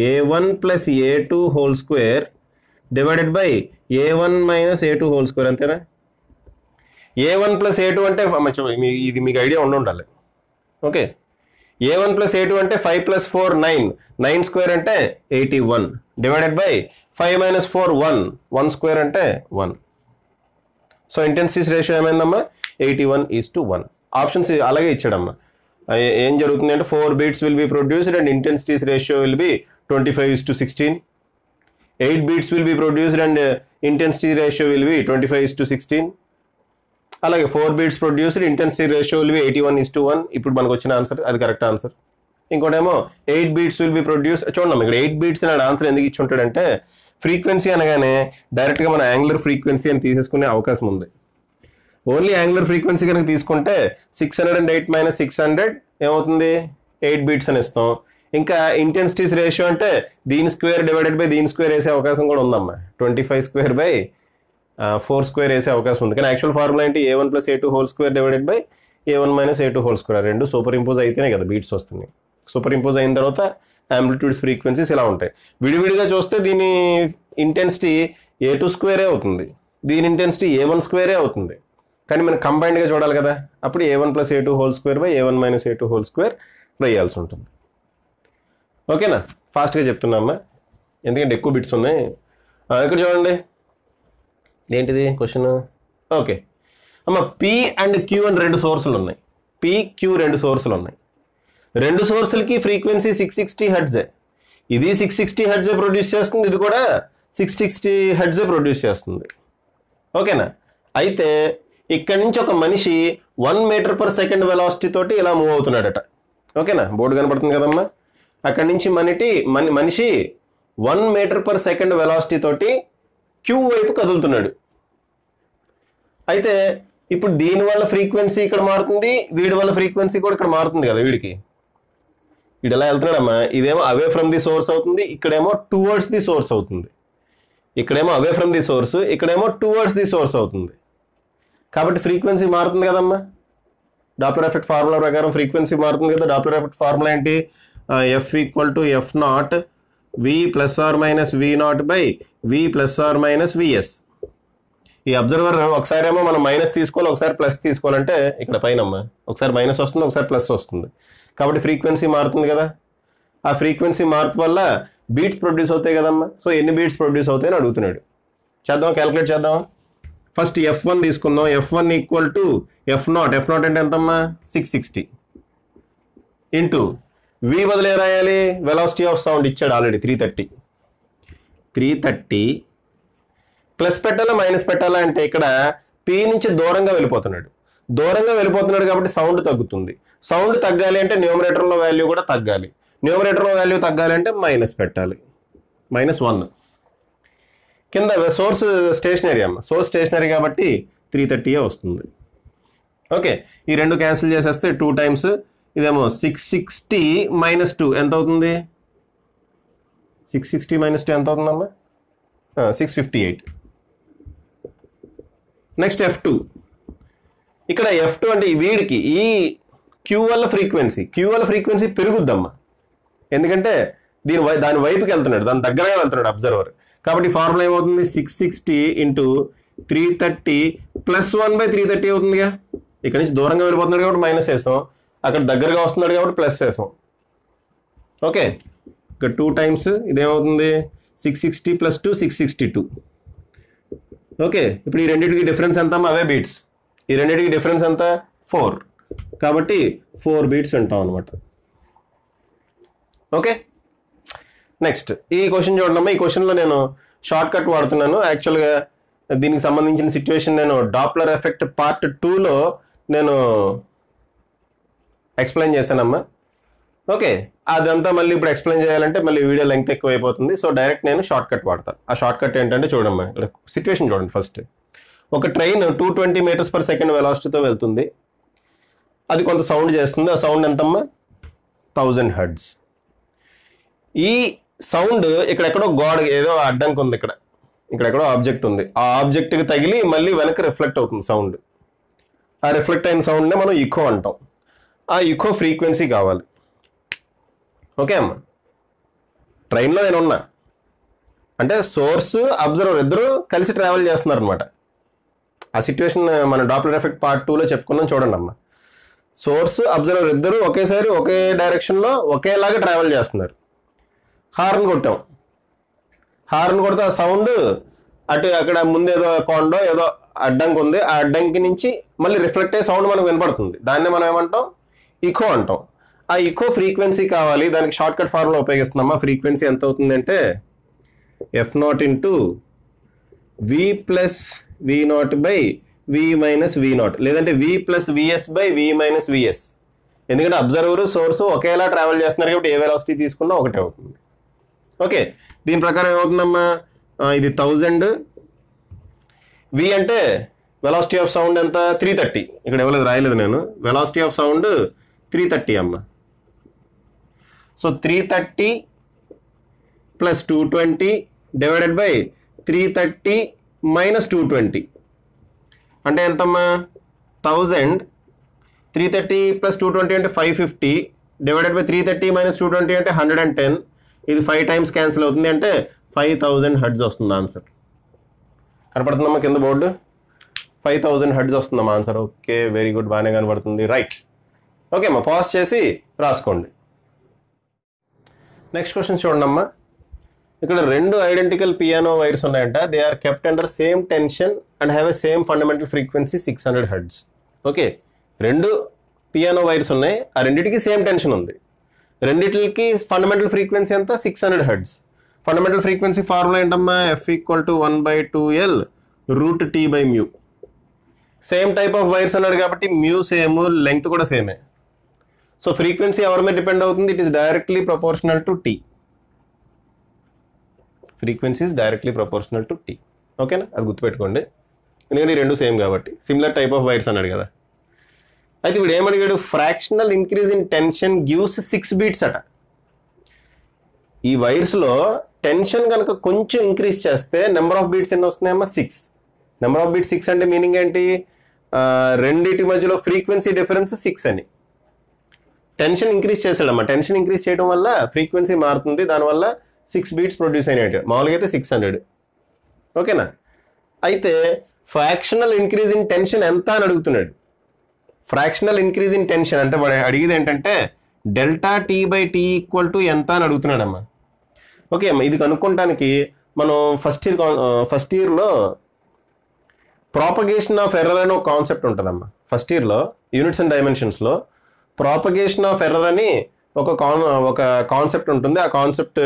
a1 plus a2 whole square divided by a1 minus a2 whole square, అంతేనా. a1 ప్లస్ a2 అంటే ఇది మీకు ఐడియా ఉండాలి. ఓకే, a1 ప్లస్ a2 అంటే 5 ప్లస్ 4 9, 9 స్క్వేర్ అంటే 81 డివైడెడ్ బై 5 మైనస్ 4 1 స్క్వేర్ అంటే 1. సో ఇంటెన్సిటీస్ రేషియో ఏమైందమ్మా, 81:1. ఆప్షన్స్ అలాగే ఇచ్చాడమ్మా. ఏం జరుగుతుంది అంటే 4 beats will be produced and intensities ratio will be 25:16. 8 beats will be produced and intensity ratio will be 25:16. అలాగే 4 beats produced, intensity ratio will be 81:1. ఇప్పుడు మనకు వచ్చిన ఆన్సర్ అది కరెక్ట్ ఆన్సర్. ఇంకోటేమో 8 బీట్స్ విల్ బి ప్రొడ్యూస్. చూడండి ఇక్కడ 8 beats అనే answer ఎందుకు ఇచ్చి ఉంటాడంటే, ఫ్రీక్వెన్సీ అనగానే డైరెక్ట్గా మన యాంగులర్ ఫ్రీక్వెన్సీ అని తీసేసుకునే అవకాశం ఉంది. ఓన్లీ యాంగులర్ ఫ్రీక్వెన్సీ కనుక తీసుకుంటే 608 మైనస్ 600 ఏమవుతుంది, 8 బీట్స్ అని ఇస్తాం. ఇంకా ఇంటెన్సిటీస్ రేషియో అంటే దీని స్క్వేర్ డివైడెడ్ బై దీని స్క్వేర్ వేసే అవకాశం కూడా ఉందమ్మా. 25 స్క్వేర్ బై 4 స్క్వేర్ వేసే అవకాశం ఉంది. కానీ యాక్చువల్ ఫార్ములా ఏంటి, a1 plus a2 whole square divided by a1 minus a2 whole square. రెండు సూపర్ ఇంపోజ్ అయితేనే కదా బీట్స్ వస్తున్నాయి. సూపర్ ఇంపోజ్ అయిన తర్వాత యాంప్లిట్యూడ్స్ ఫ్రీక్వెన్సీస్ ఇలా ఉంటాయి. విడివిడిగా చూస్తే దీని ఇంటెన్సిటీ a2 స్క్వేరే అవుతుంది, దీని ఇంటెన్సిటీ a1 స్క్వేరే అవుతుంది. కానీ మనం కంబైన్డ్గా చూడాలి కదా, అప్పుడు a1 plus a2 whole square by a1 minus a2 whole square వేయాల్సి ఉంటుంది. ఓకేనా, ఫాస్ట్గా చెప్తున్నామ్మా ఎందుకంటే ఎక్కువ బిట్స్ ఉన్నాయి. ఇక్కడ చూడండి, ఏంటిది క్వశ్చన్. ఓకే అమ్మ, P అండ్ Q అని 2 సోర్సులు ఉన్నాయి. PQ 2 సోర్సులు ఉన్నాయి. 2 సోర్సులకి ఫ్రీక్వెన్సీ 660 హెర్ట్జే. ఇది 660 హెర్ట్జే ప్రొడ్యూస్ చేస్తుంది, ఇది కూడా 660 హెర్ట్జే ప్రొడ్యూస్ చేస్తుంది. ఓకేనా, అయితే ఇక్కడి నుంచి ఒక మనిషి 1 మీటర్ పర్ సెకండ్ వెలాసిటీ తోటి ఇలా మూవ్ అవుతున్నాడట. ఓకేనా, బోర్డు కనపడుతుంది కదమ్మా. అక్కడి నుంచి మనిషి 1 మీటర్ పర్ సెకండ్ వెలాసిటీ తోటి Q వైపు కదులుతున్నాడు. అయితే ఇప్పుడు దీనివల్ల ఫ్రీక్వెన్సీ ఇక్కడ మారుతుంది, వీడి వల్ల ఫ్రీక్వెన్సీ కూడా ఇక్కడ మారుతుంది కదా. వీడు ఎలా వెళ్తున్నాడమ్మా, ఇదేమో అవే ఫ్రమ్ ది సోర్స్ అవుతుంది, ఇక్కడేమో టువర్డ్స్ ది సోర్స్ అవుతుంది. ఇక్కడేమో అవే ఫ్రమ్ ది సోర్స్, ఇక్కడేమో టువర్డ్స్ ది సోర్స్ అవుతుంది. కాబట్టి ఫ్రీక్వెన్సీ మారుతుంది కదమ్మా. డాప్లర్ ఎఫెక్ట్ ఫార్ములా ప్రకారం ఫ్రీక్వెన్సీ మారుతుంది కదా. డాప్లర్ ఎఫెక్ట్ ఫార్ములా ఏంటి, F equal to F0 V plus are minus V0 by V plus are minus VS. ఈ అబ్జర్వర్ ఒకసారి ఏమో మనం మైనస్ తీసుకోవాలి, ఒకసారి ప్లస్ తీసుకోవాలంటే ఇక్కడ పైన ఒకసారి మైనస్ వస్తుంది, ఒకసారి ప్లస్ వస్తుంది. కాబట్టి ఫ్రీక్వెన్సీ మారుతుంది కదా. ఆ ఫ్రీక్వెన్సీ మార్పు వల్ల బీట్స్ ప్రొడ్యూస్ అవుతాయి కదమ్మా. సో ఎన్ని బీట్స్ ప్రొడ్యూస్ అవుతాయని అడుగుతున్నాడు. చేద్దాం, క్యాలిక్యులేట్ చేద్దామా. ఫస్ట్ F1 తీసుకుందాం. F1 equal to F0. F0 అంటే ఎంతమ్మా, 660 ఇంటూ V బదులు రాయాలి, వెలాసిటీ ఆఫ్ సౌండ్ ఇచ్చాడు ఆల్రెడీ 330 ప్లస్ పెట్టాలా మైనస్ పెట్టాలా అంటే ఇక్కడ P నుంచి దూరంగా వెళ్ళిపోతున్నాడు కాబట్టి సౌండ్ తగ్గుతుంది. సౌండ్ తగ్గాలి అంటే న్యూమరేటర్లో వాల్యూ కూడా తగ్గాలి. న్యూమరేటర్లో వాల్యూ తగ్గాలి అంటే మైనస్ పెట్టాలి, -1. కింద సోర్స్ స్టేషనరీ సోర్స్ స్టేషనరీ కాబట్టి 330 వస్తుంది. ఓకే, ఈ 2 క్యాన్సిల్ చేసేస్తే 2 టైమ్స్ ఇదేమో 660 మైనస్ 2 ఎంత అవుతుంది? 660 మైనస్ 2 ఎంత అవుతుందమ్మా? 658. Next F2. ఇక్కడ F2 అంటే వీడికి ఈ క్యూ వల్ల ఫ్రీక్వెన్సీ పెరుగుద్దమ్మా, ఎందుకంటే దాని వైపుకి వెళ్తున్నాడు, దాని దగ్గరగా వెళ్తున్నాడు అబ్జర్వర్. కాబట్టి ఫార్ములా ఏమవుతుంది? 660 ఇంటూ 330 ప్లస్ 1/330 అవుతుందిగా. ఇక్కడ నుంచి దూరంగా వెళ్ళిపోతున్నాడు కాబట్టి మైనస్ వేసాం, అక్కడ దగ్గరగా వస్తున్నాడు కాబట్టి ప్లస్ వేసాం. ఓకే, ఇక్కడ 2 టైమ్స్ ఇదేమవుతుంది? 660 ప్లస్ 2 662. ఓకే, ఇప్పుడు ఈ రెండింటికి డిఫరెన్స్ ఎంత? అవే బీట్స్. ఈ రెండింటికి డిఫరెన్స్ ఎంత? 4. కాబట్టి 4 బీట్స్ వింటాం అనమాట. ఓకే, నెక్స్ట్ ఈ క్వశ్చన్ చూడండి. ఈ క్వశ్చన్లో నేను షార్ట్ కట్ వాడుతున్నాను. యాక్చువల్గా దీనికి సంబంధించిన సిచ్యువేషన్ నేను డాప్లర్ ఎఫెక్ట్ పార్ట్ 2లో నేను ఎక్స్ప్లెయిన్ చేశానమ్మా. ఓకే, అదంతా మళ్ళీ ఇప్పుడు ఎక్స్ప్లెయిన్ చేయాలంటే మళ్ళీ వీడియో లెంగ్త్ ఎక్కువ అయిపోతుంది. సో డైరెక్ట్ నేను షార్ట్ కట్ వాడతాను. ఆ షార్ట్ కట్ ఏంటంటే చూడమ్మా, ఇక్కడ సిచ్యువేషన్ చూడండి. ఫస్ట్ ఒక ట్రైన్ 220 మీటర్స్ పర్ సెకండ్ వెలాసిటీతో వెళ్తుంది. అది కొంత సౌండ్ చేస్తుంది. ఆ సౌండ్ ఎంతమ్మా? 1000 హెర్ట్జ్. ఈ సౌండ్ ఇక్కడెక్కడో గోడ ఏదో అడ్డంకి ఉంది, ఇక్కడెక్కడో ఆబ్జెక్ట్ ఉంది. ఆ ఆబ్జెక్ట్కి తగిలి మళ్ళీ వెనక్కి రిఫ్లెక్ట్ అవుతుంది సౌండ్. ఆ రిఫ్లెక్ట్ అయిన సౌండ్నే మనం ఈకో అంటాం. ఆ ఈకో ఫ్రీక్వెన్సీ కావాలి. ఓకే అమ్మా, ట్రైన్లో నేను ఉన్నా అంటే సోర్స్ అబ్జర్వర్ ఇద్దరు కలిసి ట్రావెల్ చేస్తున్నారు అనమాట. ఆ సిచ్యువేషన్ మన డాప్లర్ ఎఫెక్ట్ పార్ట్ 2లో చెప్పుకున్నాం. చూడండి అమ్మా, సోర్స్ అబ్జర్వర్ ఇద్దరు ఒకేసారి ఒకే డైరెక్షన్లో ఒకేలాగా ట్రావెల్ చేస్తున్నారు. హార్న్ కొట్టాం, హార్న్ కొడితే ఆ సౌండ్ అటు అక్కడ ముందు ఏదో కొండో ఏదో అడ్డంకి ఉంది, ఆ అడ్డంకి నుంచి మళ్ళీ రిఫ్లెక్ట్ అయ్యే సౌండ్ మనకు వినపడుతుంది. దాన్ని మనం ఏమంటాం? ఈకో అంటాం. ఆ ఈకో ఫ్రీక్వెన్సీ కావాలి. దానికి షార్ట్ కట్ ఫార్ములా ఉపయోగిస్తున్నామా? ఫ్రీక్వెన్సీ ఎంత అవుతుందంటే F0 into V plus V0 by V minus V0, లేదంటే V plus VS by V minus VS. ఎందుకంటే అబ్జర్వర్ సోర్స్ ఒకేలా ట్రావెల్ చేస్తున్నారు కాబట్టి ఏ వెలాసిటీ తీసుకున్నా ఒకటే అవుతుంది. ఓకే, దీని ప్రకారం ఏమవుతుందమ్మా? ఇది 1000. V అంటే వెలాసిటీ ఆఫ్ సౌండ్ ఎంత? 330. ఇక్కడ ఇవ్వలేదు, రాయలేదు నేను. వెలాసిటీ ఆఫ్ సౌండ్ 330 అమ్మా. So 330 plus 220 divided by 330 minus 220 అంటే ఎంతమ్మా? 1000. 330 ప్లస్ 220 అంటే 550 డివైడెడ్ బై 330 మైనస్ 220 అంటే 110. ఇది 5 టైమ్స్ క్యాన్సిల్ అవుతుంది అంటే 5000 హెర్ట్జ్ వస్తుంది ఆన్సర్. కనపడుతుందమ్మా కింద బోర్డు? 5000 హెర్ట్జ్ వస్తుందమ్మా ఆన్సర్. ఓకే, వెరీ గుడ్, బాగానే కనపడుతుంది. రైట్. ఓకే అమ్మా, పాజ్ చేసి రాసుకోండి. నెక్స్ట్ క్వశ్చన్ చూడండి అమ్మా. ఇక్కడ 2 ఐడెంటికల్ పియానో వైర్స్ ఉన్నాయంట. They are kept under same tension and have a same fundamental frequency 600 hertz. Okay, 2 piano wires ఉన్నాయి. ఆ రెండింటికి సేమ్ టెన్షన్ ఉంది. రెండింటికి ఫండమెంటల్ ఫ్రీక్వెన్సీ ఎంత? 600 హెర్ట్జ్. ఫండమెంటల్ ఫ్రీక్వెన్సీ ఫార్ములా ఏంటమ్మా? F = 1/2L √T/μ. Same type of wires అన్నాడు కాబట్టి mu same, length కూడా సేమే. సో ఫ్రీక్వెన్సీ ఎవరి మీద డిపెండ్ అవుతుంది? It is directly proportional to T. Frequency is directly proportional to T. ఓకేనా, అది గుర్తుపెట్టుకోండి. ఎందుకంటే ఈ రెండు సేమ్ కాబట్టి. సిమిలర్ టైప్ ఆఫ్ వైర్స్ అన్నాడు కదా. అయితే ఇప్పుడు ఏమడిగాడు? Fractional increase in tension gives 6 beats అట. ఈ వైర్స్లో టెన్షన్ కనుక కొంచెం ఇంక్రీజ్ చేస్తే నెంబర్ ఆఫ్ బీట్స్ ఎన్ని వస్తున్నాయమ్మా? 6. నెంబర్ ఆఫ్ బీట్స్ 6 అంటే మీనింగ్ ఏంటి? రెండింటి మధ్యలో ఫ్రీక్వెన్సీ డిఫరెన్స్ 6 అని. టెన్షన్ ఇంక్రీజ్ చేశాడమ్మా. టెన్షన్ ఇంక్రీజ్ చేయడం వల్ల ఫ్రీక్వెన్సీ మారుతుంది, దానివల్ల 6 బీట్స్ ప్రొడ్యూస్ అయినట్టు. మామూలుగా అయితే 600. ఓకేనా? అయితే ఫ్రాక్షనల్ ఇంక్రీజ్ ఇన్ టెన్షన్ ఎంత అని అడుగుతున్నాడు. ఫ్రాక్షనల్ ఇంక్రీజ్ ఇన్ టెన్షన్ అంటే వాడు అడిగేది ఏంటంటే ΔT/T = ఎంత అని అడుగుతున్నాడమ్మా. ఓకే అమ్మా, ఇది కనుక్కోవడానికి మనం ఫస్ట్ ఇయర్లో ప్రాపగేషన్ ఆఫ్ ఎర్రర్ అని ఒక కాన్సెప్ట్ ఉంటుందమ్మా. ఫస్ట్ ఇయర్లో యూనిట్స్ అండ్ డైమెన్షన్స్లో ప్రాపగేషన్ ఆఫ్ ఎర్రర్ అని ఒక కాన్సెప్ట్ ఉంటుంది. ఆ కాన్సెప్ట్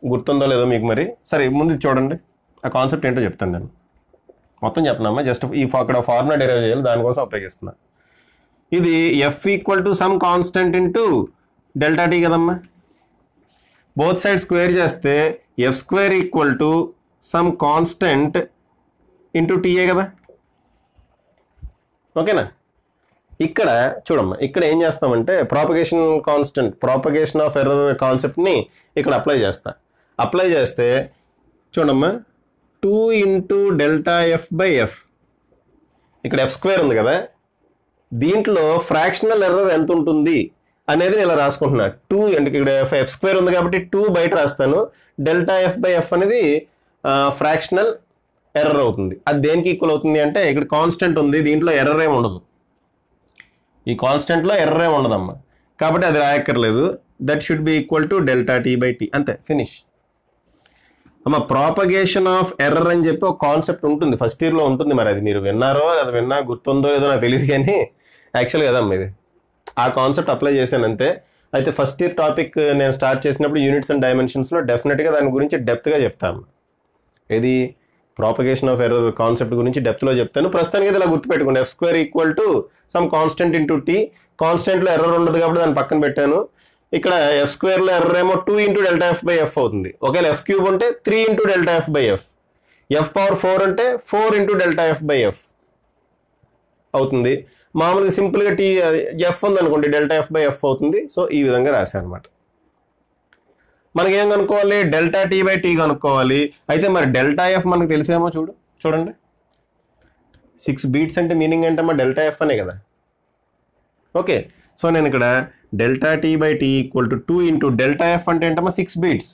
గుర్తుందో లేదో మీకు మరి. సరే ముందు చూడండి, ఆ కాన్సెప్ట్ ఏంటో చెప్తాను. నేను మొత్తం చెప్పనమ్మా, జస్ట్ అక్కడ ఫార్ములా డెరైవ్ చేయాలి, దానికోసం ఉపయోగిస్తున్నా. ఇది F = some constant into ΔT కదమ్మా. బోత్ సైడ్ స్క్వేర్ చేస్తే F² = some constant into TA కదా. ఓకేనా? ఇక్కడ చూడమ్మా, ఇక్కడ ఏం చేస్తామంటే ప్రాపగేషన్ ఆఫ్ ఎర్రర్ కాన్సెప్ట్ని ఇక్కడ అప్లై చేస్తే చూడమ్మా 2 into delta F by F, ఇక్కడ ఎఫ్ స్క్వేర్ ఉంది కదా, దీంట్లో ఫ్రాక్షనల్ ఎర్రర్ ఎంత ఉంటుంది అనేది నేను ఇలా రాసుకుంటున్నా. 2 అంటే ఇక్కడ ఎఫ్ స్క్వేర్ ఉంది కాబట్టి 2 బయట రాస్తాను. డెల్టా ఎఫ్ బై ఎఫ్ అనేది ఫ్రాక్షనల్ ఎర్రర్ అవుతుంది. అది దేనికి ఈక్వల్ అవుతుంది అంటే ఇక్కడ కాన్స్టెంట్ ఉంది, దీంట్లో ఎర్రర్ ఏమి ఉండదు, ఈ కాన్స్టెంట్లో ఎర్రర్ ఏమి ఉండదమ్మా, కాబట్టి అది రాయక్కర్లేదు. That should be equal to delta T by T, అంతే, ఫినిష్. అమ్మ ప్రాపగేషన్ ఆఫ్ ఎర్రర్ అని చెప్పి ఒక కాన్సెప్ట్ ఉంటుంది, ఫస్ట్ ఇయర్లో ఉంటుంది. మరి అది మీరు విన్నారో అది గుర్తుందో లేదో నాకు తెలియదు, కానీ యాక్చువల్ కదమ్మా ఇది ఆ కాన్సెప్ట్ అప్లై చేశాను అంతే. అయితే ఫస్ట్ ఇయర్ టాపిక్ నేను స్టార్ట్ చేసినప్పుడు యూనిట్స్ అండ్ డైమెన్షన్స్లో డెఫినెట్గా దాని గురించి డెప్త్గా చెప్తాను. ఇది ప్రాపగేషన్ ఆఫ్ ఎర్రర్ కాన్సెప్ట్ గురించి డెప్త్లో చెప్తాను. ప్రస్తుతానికి అయితే ఇలా గుర్తుపెట్టుకోండి, F square equal to some constant into T. కాన్స్టెంట్లో ఎర్రర్ ఉండదు కాబట్టి దాన్ని పక్కన పెట్టాను. ఇక్కడ ఎఫ్ స్క్వేర్లో ఎర్రర్ ఏమో 2 into delta F by F అవుతుంది. ఒకవేళ ఎఫ్ క్యూబ్ ఉంటే 3 into delta F by F, F power 4 అంటే 4 into delta F by F అవుతుంది. మామూలుగా సింపుల్గా టీ ఎఫ్ ఉంది అనుకోండి, డెల్టా ఎఫ్ బై ఎఫ్ అవుతుంది. సో ఈ విధంగా రాశాను అనమాట. మనకేం కనుక్కోవాలి, డెల్టా టీ బై టీ కనుక్కోవాలి. అయితే మరి డెల్టా ఎఫ్ మనకు తెలిసేమో చూడండి 6 బీట్స్ అంటే మీనింగ్ ఏంటమ్మా, డెల్టా ఎఫ్ అనే కదా. ఓకే, సో నేను ఇక్కడ delta T by T equal to 2 into delta F అంటే ఏంటమ్మా 6 బీట్స్.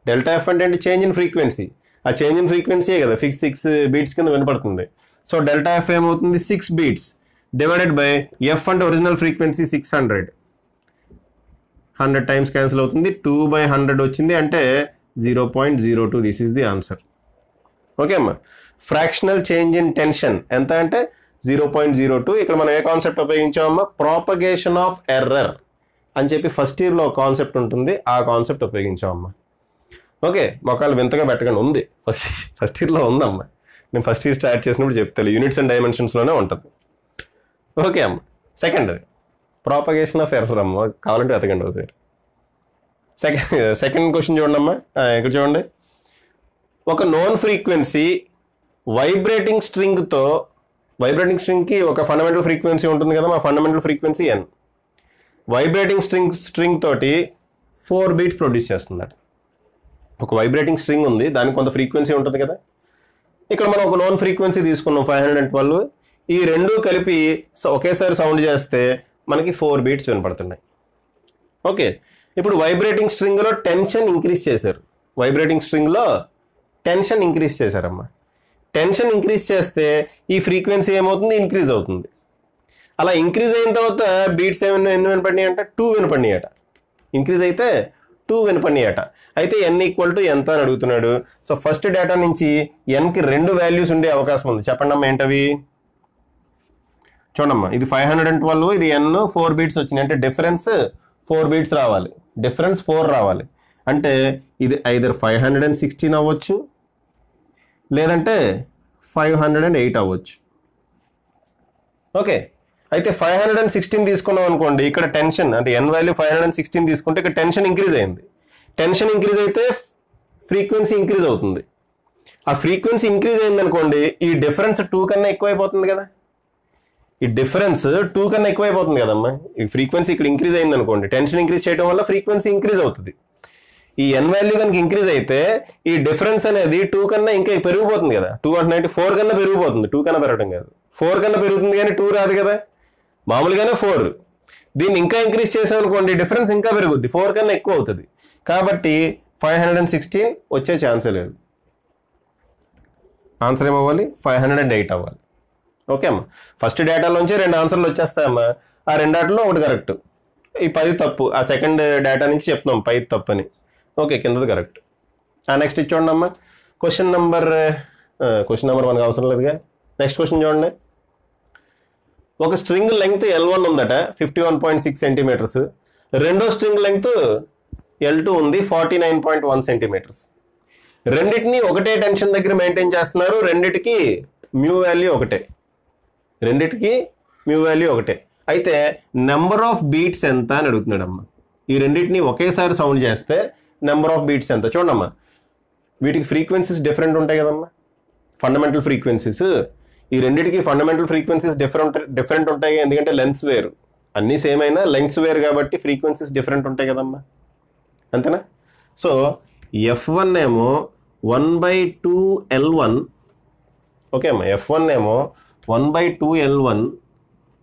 డెల్టా ఎఫ్ అంటే చేంజ్ ఇన్ ఫ్రీక్వెన్సీ, ఆ చేంజ్ ఇన్ ఫ్రీక్వెన్సీయే కదా 6 బీట్స్ కింద వినపడుతుంది. సో డెల్టా ఎఫ్ ఏమవుతుంది 6 బీట్స్ డివైడెడ్ బై ఎఫ్ అంటే ఒరిజినల్ ఫ్రీక్వెన్సీ 600, 100 టైమ్స్ క్యాన్సిల్ అవుతుంది, 2/100 వచ్చింది అంటే 0.02. This is the answer. Okay అమ్మా, ఫ్రాక్షనల్ చేంజ్ ఇన్ టెన్షన్ ఎంత అంటే 0.02. ఇక్కడ మనం ఏ కాన్సెప్ట్ ఉపయోగించామమ్మా, ప్రాపగేషన్ ఆఫ్ ఎర్రర్ అని చెప్పి ఫస్ట్ ఇయర్లో కాన్సెప్ట్ ఉంటుంది, ఆ కాన్సెప్ట్ ఉపయోగించామమ్మా. ఓకే, మొక్కలు వింతగా పెట్టకండి, ఉంది ఫస్ట్ ఇయర్లో ఉందమ్మా. నేను ఫస్ట్ ఇయర్ స్టార్ట్ చేసినప్పుడు చెప్తాను, యూనిట్స్ అండ్ డైమెన్షన్స్లోనే ఉంటుంది. ఓకే అమ్మ, సెకండ్ ప్రాపగేషన్ ఆఫ్ ఎర్రర్ అమ్మ, కావాలంటే వెతకండి ఒకసారి. సెకండ్ క్వశ్చన్ చూడండి అమ్మా, ఇక్కడ చూడండి. ఒక నోన్ ఫ్రీక్వెన్సీ వైబ్రేటింగ్ స్ట్రింగ్కి ఒక ఫండమెంటల్ ఫ్రీక్వెన్సీ ఉంటుంది కదా, మా fundamental frequency n. Vibrating string తోటి 4 బీట్స్ ప్రొడ్యూస్ చేస్తుందట. ఒక వైబ్రేటింగ్ స్ట్రింగ్ ఉంది, దానికి కొంత ఫ్రీక్వెన్సీ ఉంటుంది కదా. ఇక్కడ మనం ఒక నోన్ ఫ్రీక్వెన్సీ తీసుకున్నాం 512. ఈ రెండు కలిపి ఒకేసారి సౌండ్ చేస్తే మనకి 4 బీట్స్ వినపడుతున్నాయి. ఓకే, ఇప్పుడు వైబ్రేటింగ్ స్ట్రింగ్లో టెన్షన్ ఇంక్రీజ్ చేశారమ్మా. టెన్షన్ ఇంక్రీజ్ చేస్తే ఈ ఫ్రీక్వెన్సీ ఏమవుతుంది, ఇంక్రీజ్ అవుతుంది. అలా ఇంక్రీజ్ అయిన తర్వాత బీట్స్ ఎన్ని వినపడినాయి అంటే 2 వినపడినాయట. ఇంక్రీజ్ అయితే 2 వినపడినాయట. అయితే n ఈక్వల్ టు ఎంత అని అడుగుతున్నాడు. సో ఫస్ట్ డేటా నుంచి nకి 2 వాల్యూస్ ఉండే అవకాశం ఉంది. చెప్పండి అమ్మా ఏంటవి. చూడమ్మా, ఇది 512, ఇది n 4 బీట్స్ వచ్చినాయి అంటే డిఫరెన్స్ 4 బీట్స్ రావాలి, డిఫరెన్స్ 4 రావాలి. అంటే ఇది ఐదర్ 516 అవ్వచ్చు, లేదంటే 508 అవ్వచ్చు. ఓకే, అయితే 516 తీసుకున్నాం అనుకోండి, ఇక్కడ టెన్షన్ అంటే n వాల్యూ 516 తీసుకుంటే ఇక్కడ టెన్షన్ ఇంక్రీజ్ అయింది. టెన్షన్ ఇంక్రీజ్ అయితే ఫ్రీక్వెన్సీ ఇంక్రీజ్ అవుతుంది. ఆ ఫ్రీక్వెన్సీ ఇంక్రీజ్ అయింది అనుకోండి, ఈ డిఫరెన్స్ 2 కన్నా ఎక్కువైపోతుంది కదా. ఈ డిఫరెన్స్ 2 కన్నా ఎక్కువైపోతుంది కదమ్మా. ఈ ఫ్రీక్వెన్సీ ఇక్కడ ఇంక్రీజ్ అయింది అనుకోండి, టెన్షన్ ఇంక్రీజ్ చేయడం వల్ల ఫ్రీక్వెన్సీ ఇంక్రీజ్ అవుతుంది. ఈ n వాల్యూ కనుక ఇంక్రీజ్ అయితే ఈ డిఫరెన్స్ అనేది 2 కన్నా ఇంకా పెరిగిపోతుంది కదా. 2 అంటే 4 కన్నా పెరిగిపోతుంది, 2 కన్నా పెరగడం కాదు. 4 కన్నా పెరుగుతుంది కానీ 2 రాదు కదా, మామూలుగానే 4. దీన్ని ఇంకా ఇంక్రీజ్ చేసాం అనుకోండి, డిఫరెన్స్ ఇంకా పెరుగుద్ది, 4 కన్నా ఎక్కువ అవుతుంది. కాబట్టి 516 వచ్చే ఛాన్సే లేదు. ఆన్సర్ ఏమవ్వాలి, 508 అవ్వాలి. ఓకే అమ్మా, ఫస్ట్ డేటాలోంచి 2 ఆన్సర్లు వచ్చేస్తాయమ్మా. ఆ 2 వాటిలో ఒకటి కరెక్ట్, ఈ 10 తప్పు. ఆ సెకండ్ డేటా నుంచి చెప్తున్నాం 5 తప్పు అని. ఓకే, కిందది కరెక్ట్. నెక్స్ట్ ఇచ్చోండి అమ్మా, క్వశ్చన్ నెంబర్ మనకు అవసరం లేదుగా. నెక్స్ట్ క్వశ్చన్ చూడండి. ఒక స్ట్రింగ్ లెంగ్త్ L1 ఉందట 51.6 సెంటీమీటర్స్, రెండో స్ట్రింగ్ లెంగ్త్ L2 ఉంది 49.1 సెంటీమీటర్స్. రెండింటిని ఒకటే టెన్షన్ దగ్గర మెయింటైన్ చేస్తున్నారు, రెండింటికి మ్యూ వాల్యూ ఒకటే. అయితే నెంబర్ ఆఫ్ బీట్స్ ఎంత అని అడుగుతున్నాడు అమ్మ. ఈ రెండింటిని ఒకేసారి సౌండ్ చేస్తే నెంబర్ ఆఫ్ బీట్స్ ఎంత చూడమ్మా. వీటికి ఫ్రీక్వెన్సీస్ డిఫరెంట్ ఉంటాయి కదమ్మా, ఫండమెంటల్ ఫ్రీక్వెన్సీస్. ఈ రెండింటికి ఫండమెంటల్ ఫ్రీక్వెన్సీస్ డిఫరెంట్ ఉంటాయి, ఎందుకంటే లెంత్స్ వేరు, అన్నీ సేమ్ అయినా లెంగ్త్స్ వేరు కాబట్టి ఫ్రీక్వెన్సీస్ డిఫరెంట్ ఉంటాయి కదమ్మా, అంతేనా? సో F1 ఏమో 1/2L1, ఓకే అమ్మా, F1 ఏమో 1/2L1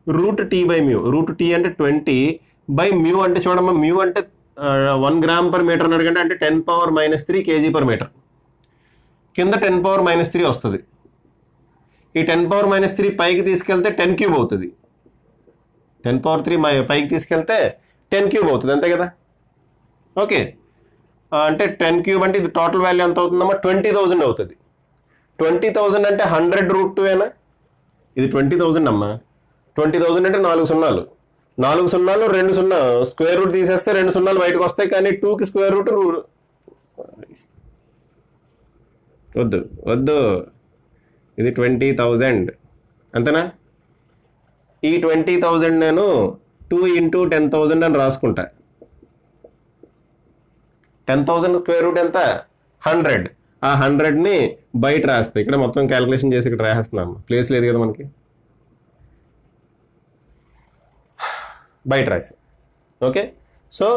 √T/μ. √T అంటే 20 బై మ్యూ అంటే చూడమ్మా, మ్యూ అంటే 1 గ్రామ్ పర్ మీటర్ అన్నాడు కంటే అంటే 10⁻³ kg/మీటర్. కింద 10⁻³ వస్తుంది. ఈ 10⁻³ పైకి తీసుకెళ్తే 10³ అవుతుంది. 10⁻³ పైకి తీసుకెళ్తే 10³ అవుతుంది, అంతే కదా? ఓకే, అంటే 10³ అంటే ఇది టోటల్ వాల్యూ ఎంత అవుతుందమ్మా? 20,000 అవుతుంది. 20,000 అంటే 100√2 ఏనా? ఇది 20,000 అమ్మా. 20,000 అంటే 4 సున్నాలు, 4 సున్నాలు 2 సున్నా, స్క్వేర్ రూట్ తీసేస్తే 2 సున్నాలు బయటకు వస్తాయి, కానీ 2కి స్క్వేర్ రూట్ వద్దు వద్దు, ఇది 20,000 అంతేనా? ఈ 20,000 నేను 2 × 10,000 అని రాసుకుంటా. 10,000 స్క్వేర్ రూట్ ఎంత? 100. ఆ 100ని బయట రాస్తే, ఇక్కడ మొత్తం క్యాలిక్యులేషన్ చేసి ఇక్కడ రాసేస్తున్నాం, ప్లేస్ లేదు కదా మనకి, బయట రాసి. ఓకే, సో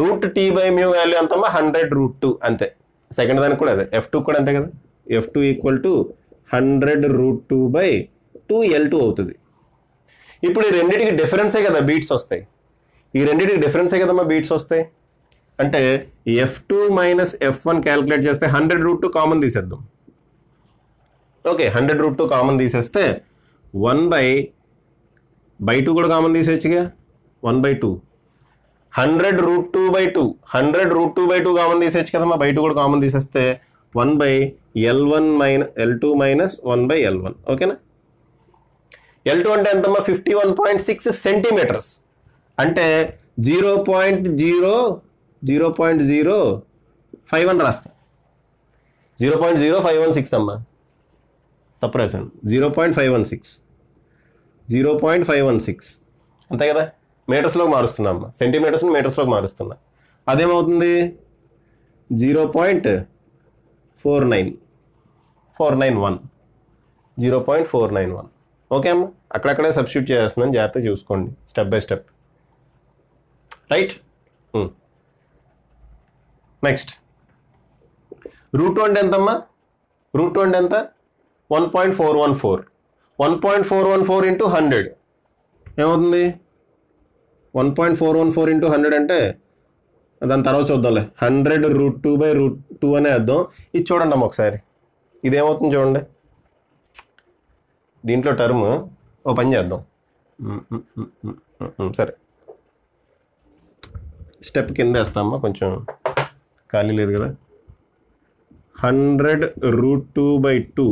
√T/μ వాల్యూ ఎంతమ్మా? 100√2 అంతే. సెకండ్ దానికి కూడా అదే, F2 కూడా అంతే కదా. F2 = 100√2/2L2 అవుతుంది. ఇప్పుడు ఈ రెండింటికి డిఫరెన్సే కదా బీట్స్ వస్తాయి, ఈ రెండింటికి డిఫరెన్సే కదమ్మా బీట్స్ వస్తాయి. అంటే F2 - F1 క్యాలిక్యులేట్ చేస్తే 100√2 కామన్ తీసేద్దాం. ఓకే, 100√2 కామన్ తీసేస్తే 1/2 కూడా కామన్ తీసేయచ్చుగా, 1/2. 100√2/2, 100√2/2 కామన్ తీసేయచ్చు కదమ్మా, బై 2 కూడా కామన్ తీసేస్తే 1/L2 - 1/L1. ఓకేనా? L2 అంటే ఎంతమ్మా? 51.6 సెంటీమీటర్స్, అంటే 0.051 రాస్తా. 0.0516 అమ్మా, తప్పు రాశాను. 0.516 అంతే కదా. మీటర్స్లోకి మారుస్తున్నా అమ్మా, సెంటీమీటర్స్ని మీటర్స్లోకి మారుస్తున్నా. అదేమవుతుంది? 0.491. 0.491. ఓకే అమ్మా, అక్కడక్కడే సబ్స్టిట్యూట్ చేస్తున్నాను, జాగ్రత్తగా చూసుకోండి step by step. Right. Next √2 అంటే ఎంతమ్మా? √2 అంటే ఎంత? 1.414. 1.414 × 100 ఏమవుతుంది? 1.414 × 100 అంటే దాని తర్వాత చూద్దాంలే. 100√2/√2 అనే వేద్దాం. ఇది చూడండి అమ్మ ఒకసారి, ఇదేమవుతుంది చూడండి. దీంట్లో టర్మ్ ఓ పని చేద్దాం. సరే, స్టెప్ కింద వేస్తామా, కొంచెం ఖాళీ లేదు కదా. 100√2/2,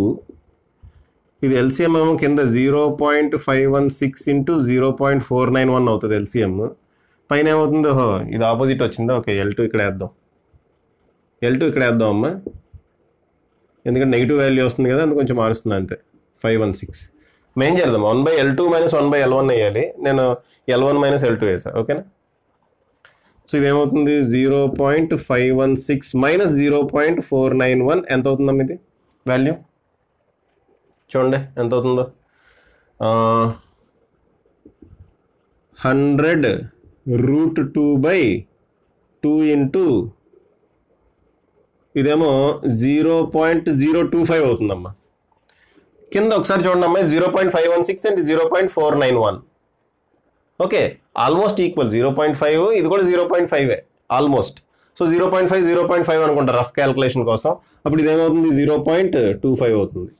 ఇది ఎల్సిఎం ఏమో కింద 0.516 × 0.491 అవుతుంది ఎల్సిఎం. పైన ఏమవుతుంది? ఓహో, ఇది ఆపోజిట్ వచ్చిందా? ఓకే, L2 ఇక్కడ వేద్దాం. L2 ఇక్కడ వేద్దాం అమ్మా, ఎందుకంటే నెగిటివ్ వాల్యూ వస్తుంది కదా, అందుకు కొంచెం మారుస్తుంది అంతే. 516 మెయిన్ చేద్దాం. 1/L2 - 1/L1 వేయాలి, నేను L1 - L2 వేసా. ఓకేనా? సో ఇదేమవుతుంది? 0.516 - 0.491 ఎంత అవుతుందమ్మా ఇది వాల్యూ? చూడండి ఎంత అవుతుందో. 100√2/2 ఇదేమో 0.025 అవుతుందమ్మా. కింద ఒకసారి చూడండి అమ్మా, 0.516 అండ్ 0.491. Okay, almost equal. 0.5, ఇది కూడా 0.5 ఆల్మోస్ట్. సో 0.5 0.5 అనుకుంటా రఫ్ క్యాల్కులేషన్ కోసం. అప్పుడు ఇదేమవుతుంది? 0.25 అవుతుంది.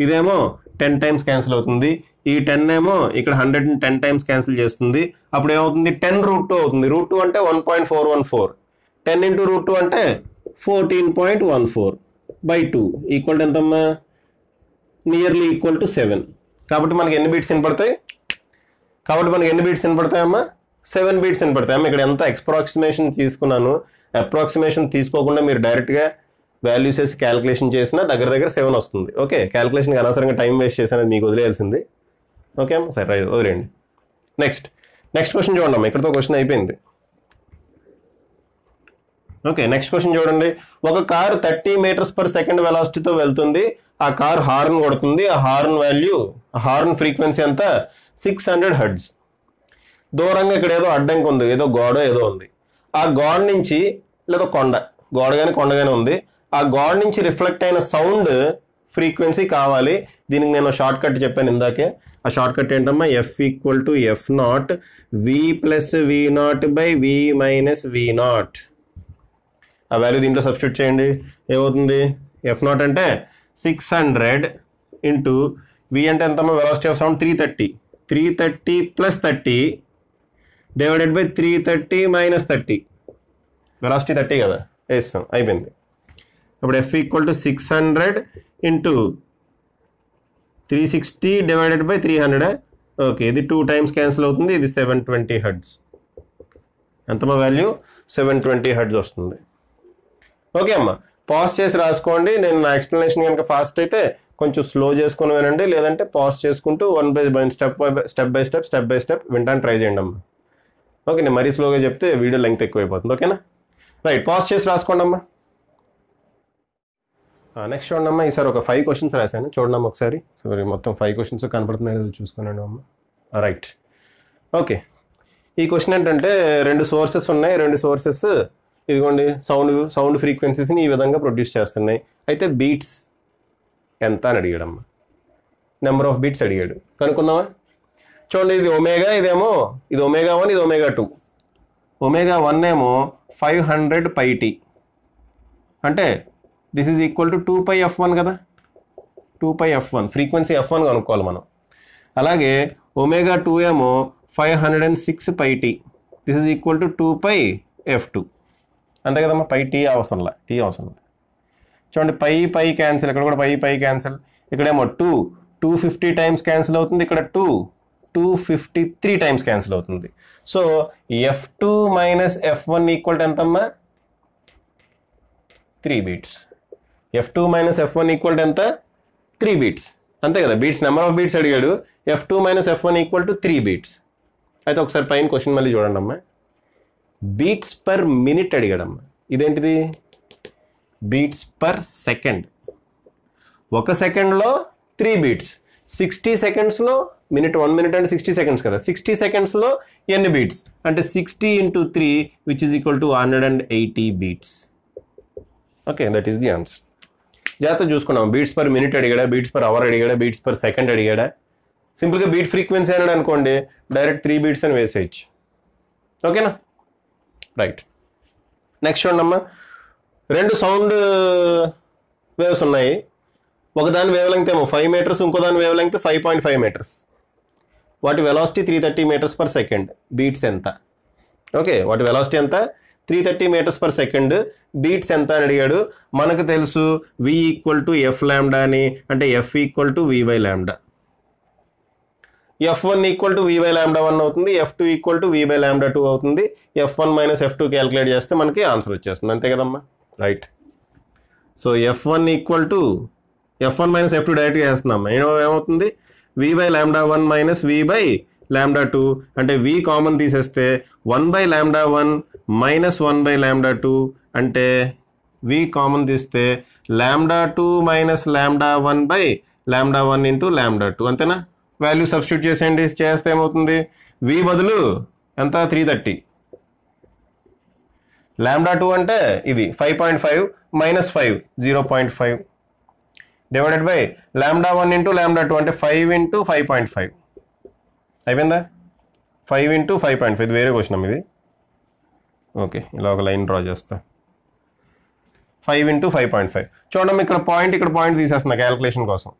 ఇదేమో 10 టైమ్స్ క్యాన్సిల్ అవుతుంది. ఈ 10 ఏమో ఇక్కడ 100ని 10 టైమ్స్ క్యాన్సిల్ చేస్తుంది. అప్పుడు ఏమవుతుంది? 10√2 అవుతుంది. √2 అంటే 1.414. 10 × √2 అంటే 14.14/2 ఈక్వల్ టు ఎంతమ్మా? Nearly equal to 7. కాబట్టి మనకి ఎన్ని బీట్స్ వినపడతాయి? అమ్మా 7 బీట్స్ వినపడతాయి అమ్మ. ఇక్కడ ఎంత అప్రాక్సిమేషన్ తీసుకున్నాను, అప్రాక్సిమేషన్ తీసుకోకుండా మీరు డైరెక్ట్గా వాల్యూస్ వేసి క్యాలిక్యులేషన్ చేసినా దగ్గర 7 వస్తుంది. ఓకే, క్యాలిక్యులేషన్కి అనవసరంగా టైం వేస్ట్ చేసానని మీకు వదిలేయాల్సింది. ఓకే అమ్మ, సరే రైట్, వదిలేయండి. నెక్స్ట్ క్వశ్చన్ చూడండి అమ్మ, ఇక్కడతో క్వశ్చన్ అయిపోయింది. ఓకే, నెక్స్ట్ క్వశ్చన్ చూడండి. ఒక కారు 30 మీటర్స్ పర్ సెకండ్ వెలాసిటీతో వెళ్తుంది. ఆ కార్ హార్న్ కొడుతుంది. ఆ హార్న్ ఫ్రీక్వెన్సీ అంతా 600 హెర్ట్జ్. దూరంగా ఇక్కడ ఏదో అడ్డంకి ఉంది, ఏదో గోడ ఏదో ఉంది. ఆ గోడ నుంచి లేదా గోడ కానీ ఉంది. ఆ గోడ నుంచి రిఫ్లెక్ట్ అయిన సౌండ్ ఫ్రీక్వెన్సీ కావాలి. దీనికి నేను షార్ట్ కట్ చెప్పాను ఇందాకే. ఆ షార్ట్ కట్ ఏంటమ్మా, F equal to F0 V plus V0 by V minus V0. ఆ వాల్యూ దీంట్లో సబ్స్టిట్యూట్ చేయండి. ఏమవుతుంది? F0 అంటే 600 ఇంటూ V అంటే ఎంతమ్మా, velocity of sound 330 plus 30 divided by 330 minus 30. Velocity 30 కదా, వేస్తాం, అయిపోయింది. ఇప్పుడు F equal to 600 into 360 divided by 300. Okay, ఇది 2 టైమ్స్ క్యాన్సిల్ అవుతుంది. ఇది 720 హెర్ట్జ్. ఎంతమ్మా వాల్యూ? 720 హెర్ట్జ్ వస్తుంది. ఓకే అమ్మా, పాజ్ చేసి రాసుకోండి. నేను నా ఎక్స్ప్లెనేషన్ కనుక ఫాస్ట్ అయితే కొంచెం స్లో చేసుకుని వినండి, లేదంటే పాజ్ చేసుకుంటూ స్టెప్ బై స్టెప్ వింటాను ట్రై చేయండి అమ్మా. ఓకే, నేను మరీ స్లోగా చెప్తే వీడియో లెంగ్త్ ఎక్కువైపోతుంది. ఓకేనా? రైట్, పాజ్ చేసి రాసుకోండి అమ్మా. నెక్స్ట్ చూడండి అమ్మా, ఈసారి ఒక 5 క్వశ్చన్స్ రాశాను, చూడండి అమ్మా ఒకసారి. సారీ, మొత్తం 5 క్వశ్చన్స్ కనపడుతున్నాయి, చూసుకోండి అమ్మా. Right, okay. ఈ క్వశ్చన్ ఏంటంటే 2 సోర్సెస్ ఉన్నాయి. 2 సోర్సెస్ ఇదిగోండి సౌండ్ ఫ్రీక్వెన్సీస్ని ఈ విధంగా ప్రొడ్యూస్ చేస్తున్నాయి. అయితే బీట్స్ ఎంత అని అడిగాడమ్మా. నెంబర్ ఆఫ్ బీట్స్ అడిగాడు, కనుక్కుందామా? చూడండి, ఇది ఒమేగా, ఇది ఒమేగా 1, ఇది ఒమేగా 2. ఒమేగా 1 ఏమో 500 πt, అంటే this is equal to 2πf1 కదా. 2πf1 ఫ్రీక్వెన్సీ f1 కనుక్కోవాలి మనం. అలాగే ఒమేగా 2 ఏమో 506 πt, this is equal to 2πf2. అంతే కదమ్మా, టీ అవసరంలా. చూడండి, పై క్యాన్సిల్, ఇక్కడ కూడా పై క్యాన్సిల్. ఇక్కడేమో 250 టైమ్స్ క్యాన్సిల్ అవుతుంది, ఇక్కడ 253 టైమ్స్ క్యాన్సిల్ అవుతుంది. So F2 minus F1 equal to ఎంతమ్మా? 3 beats. F2 minus F1 equal to ఎంత? 3 బీట్స్. అంతే కదా, బీట్స్ నెంబర్ ఆఫ్ బీట్స్ అడిగాడు. F2 minus F1 equal to 3 beats. అయితే ఒకసారి పైన క్వశ్చన్ మళ్ళీ చూడండి అమ్మా. బీట్స్ పర్ మినిట్ అడిగాడమ్మా. ఇదేంటిది? Beats per second. 1 సెకండ్లో 3 బీట్స్. 60 సెకండ్స్లో వన్ మినిట్ అంటే 60 సెకండ్స్ కదా. 60 సెకండ్స్లో ఎన్ని బీట్స్ అంటే 60 into 3 which is equal to 180 beats. Okay, that is the answer. జాగ్రత్త చూసుకున్నాం. బీట్స్ పర్ మినిట్ అడిగాడా, బీట్స్ పర్ అవర్ అడిగాడా, బీట్స్ పర్ సెకండ్ అడిగాడా? సింపుల్గా బీట్ ఫ్రీక్వెన్సీ అన్నాడు అనుకోండి, డైరెక్ట్ 3 బీట్స్ అని వేసేయచ్చు. ఓకేనా? రైట్, నెక్స్ట్ చూడండి అమ్మా. 2 సౌండ్ వేవ్స్ ఉన్నాయి. ఒకదాని వేవ్ లెంగ్త్ ఏమో 5 మీటర్స్, ఇంకో దాని వేవ్ లెంగ్త్ 5.5 మీటర్స్. వాటి velocity 330 metres per second. Beats ఎంత? ఓకే, వాటి వెలాసిటీ ఎంత? 330 మీటర్స్ పర్ సెకండ్. బీట్స్ ఎంత అని అడిగాడు. మనకు తెలుసు V equal to F lambda అని, అంటే F equal to V by lambda. F1 equal to V by lambda 1 అవుతుంది, F2 equal to V by lambda 2 అవుతుంది. F1 మైనస్ F2 క్యాలిక్యులేట్ చేస్తే మనకి ఆన్సర్ వచ్చేస్తుంది. అంతే కదమ్మా? Right. So F1 equal to F1 minus F2 డైరెక్ట్గా వేస్తున్నాం. ఏమవుతుంది? V by lambda 1 minus V by lambda 2, అంటే V కామన్ తీసేస్తే 1 by lambda 1 minus 1 by lambda 2, అంటే V కామన్ తీస్తే lambda 2 minus lambda 1 by lambda 1 into lambda 2. అంతేనా? Value substitute చేసేయండి. చేస్తే ఏమవుతుంది? V బదులు ఎంత? 330. లాంబ్డా 2 అంటే ఇది 5.5 minus 5 0.5 divided by lambda 1 into lambda 2, అంటే 5 ఇంటూ 5.5. అయిపోయిందా? 5 ఇంటూ 5.5. ఇది వేరే క్వశ్చన్ ఇది. ఓకే, ఇలా ఒక లైన్ డ్రా చేస్తా. 5 ఇంటూ 5.5. చూడడం, ఇక్కడ పాయింట్ తీసేస్తున్నా క్యాలిక్యులేషన్ కోసం.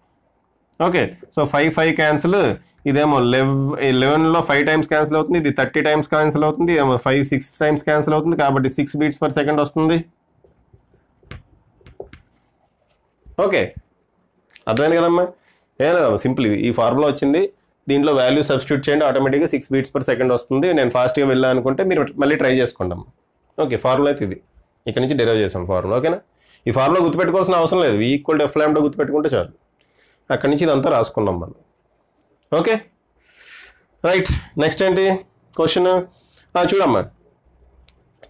Okay, so 5 cancel. ఇదేమో 11లో 5 టైమ్స్ క్యాన్సిల్ అవుతుంది, ఇది 30 టైమ్స్ క్యాన్సిల్ అవుతుంది, ఇదేమో 6 టైమ్స్ క్యాన్సిల్ అవుతుంది, కాబట్టి 6 బీట్స్ పర్ సెకండ్ వస్తుంది. ఓకే, అర్థమైంది కదమ్మా? ఏం లేదమ్మా, సింపుల్. ఇది ఈ ఫార్ములా వచ్చింది, దీంట్లో వాల్యూ సబ్స్టిట్యూట్ చేయండి, ఆటోమేటిక్గా 6 బీట్స్ పర్ సెకండ్ వస్తుంది. నేను ఫాస్ట్గా వెళ్ళా అనుకుంటే మీరు మళ్ళీ ట్రై చేసుకుంటాం. ఓకే, ఫార్ములా అయితే ఇది. ఇక్కడ నుంచి డెరైవ్ చేసాం ఫార్ములా. ఓకేనా? ఈ ఫార్ములా గుర్తుపెట్టుకోవాల్సిన అవసరం లేదు. V equal to F lambda గుర్తుపెట్టుకుంటే చాలు. అక్కడి నుంచి ఇదంతా రాసుకున్నాం మనం. Okay, right. నెక్స్ట్ ఏంటి క్వశ్చన్? చూడమ్మా,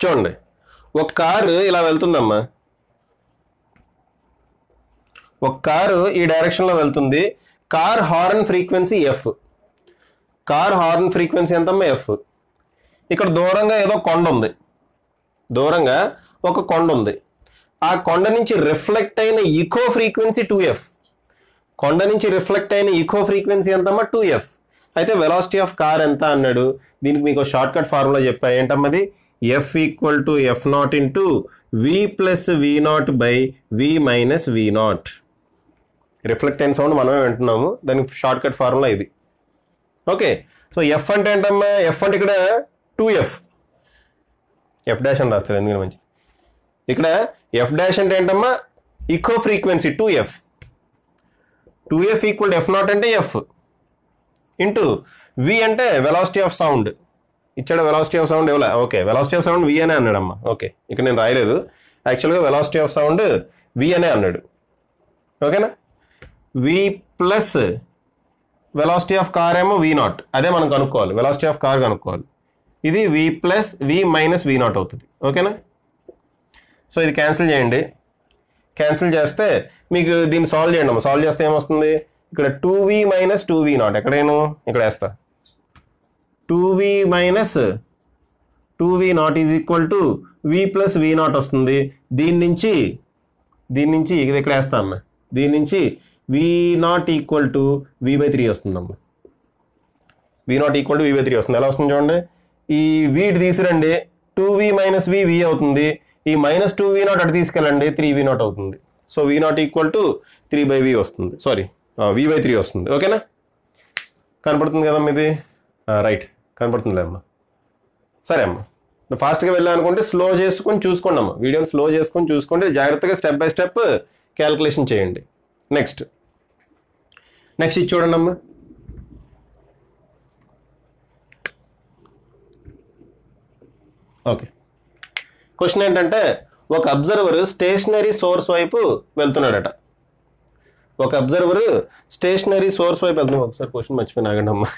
చూడండి. ఒక కారు ఇలా వెళ్తుందమ్మా. ఒక కారు ఈ డైరెక్షన్లో వెళ్తుంది, car horn frequency F. Car horn frequency ఎంతమ్మా? ఎఫ్. ఇక్కడ దూరంగా ఏదో కొండ ఉంది, దూరంగా ఒక కొండ ఉంది. ఆ కొండ నుంచి రిఫ్లెక్ట్ అయిన ఈకో ఫ్రీక్వెన్సీ 2f. కొండ నుంచి రిఫ్లెక్ట్ అయిన ఈకో ఫ్రీక్వెన్సీ ఎంతమ్మా? 2f. అయితే వెలాసిటీ ఆఫ్ కార్ ఎంత అన్నాడు. దీనికి మీకు షార్ట్ కట్ ఫార్ములా చెప్పా. ఏంటమ్మది? F equal to f0 into v plus v0 by v minus v0. Reflect అయిన సౌండ్ మనమే వింటున్నాము, దానికి షార్ట్ కట్ ఫార్ములా ఇది. ఓకే, సో ఎఫ్ అంటే ఏంటమ్మా? ఎఫ్ అంటే ఇక్కడ 2f. ఎఫ్ డాష్ అని రాస్తారు ఎందుకంటే మంచిది. ఇక్కడ ఎఫ్ డాష్ అంటే ఏంటమ్మా? Eco frequency 2f. 2f equal to f0 అంటే f ఇంటూ v అంటే వెలాసిటీ ఆఫ్ సౌండ్. ఇచ్చాడు వెలాసిటీ ఆఫ్ సౌండ్ ఇవ్వలే. Okay, velocity of sound v అనే అన్నాడమ్మా. ఓకే, ఇక్కడ నేను రాయలేదు, యాక్చువల్గా వెలాసిటీ ఆఫ్ సౌండ్ v అనే అన్నాడు. ఓకేనా? v plus velocity of car ఏమో v0, అదే మనం కనుక్కోవాలి, వెలాసిటీ ఆఫ్ కార్ కనుక్కోవాలి. ఇది v plus v minus v0 అవుతుంది. ఓకేనా? సో ఇది క్యాన్సిల్ చేయండి. క్యాన్సిల్ చేస్తే మీకు దీన్ని సాల్వ్ చేయండి అమ్మా. సాల్వ్ చేస్తే ఏమొస్తుంది? ఇక్కడ 2v మైనస్ 2v0, ఎక్కడేను ఇక్కడ వేస్తా. 2v minus 2v0 is equal to v plus v0 వస్తుంది. దీని నుంచి ఇది ఇక్కడ వేస్తా అమ్మా. దీని నుంచి v0 ఈక్వల్ టు v/3 వస్తుందమ్మా. v0 ఈక్వల్ టు v/3 వస్తుంది. ఎలా వస్తుంది చూడండి, ఈ వీటి తీసిరండి, 2v మైనస్ v అవుతుంది. ఈ మైనస్ 2v0 అటు తీసుకెళ్ళండి, 3v0 అవుతుంది. So v0 equal to 3/v వస్తుంది, సారీ v/3 వస్తుంది. ఓకేనా? కనపడుతుంది కదమ్మా ఇది? రైట్, కనపడుతుందిలే అమ్మా. సరే అమ్మా, ఫాస్ట్గా వెళ్ళాలనుకుంటే స్లో చేసుకొని చూసుకోండి అమ్మా. వీడియోని స్లో చేసుకొని చూసుకోండి, జాగ్రత్తగా స్టెప్ బై స్టెప్ క్యాల్కులేషన్ చేయండి. నెక్స్ట్ ఇది చూడండి అమ్మా. ఓకే, క్వశ్చన్ ఏంటంటే ఒక అబ్జర్వర్ స్టేషనరీ సోర్స్ వైపు వెళ్తున్నాడట. ఒక అబ్జర్వర్ స్టేషనరీ సోర్స్ వైపు వెళ్తున్నాడు. ఒకసారి క్వశ్చన్ మర్చిపోయినా, ఆగండి అమ్మా.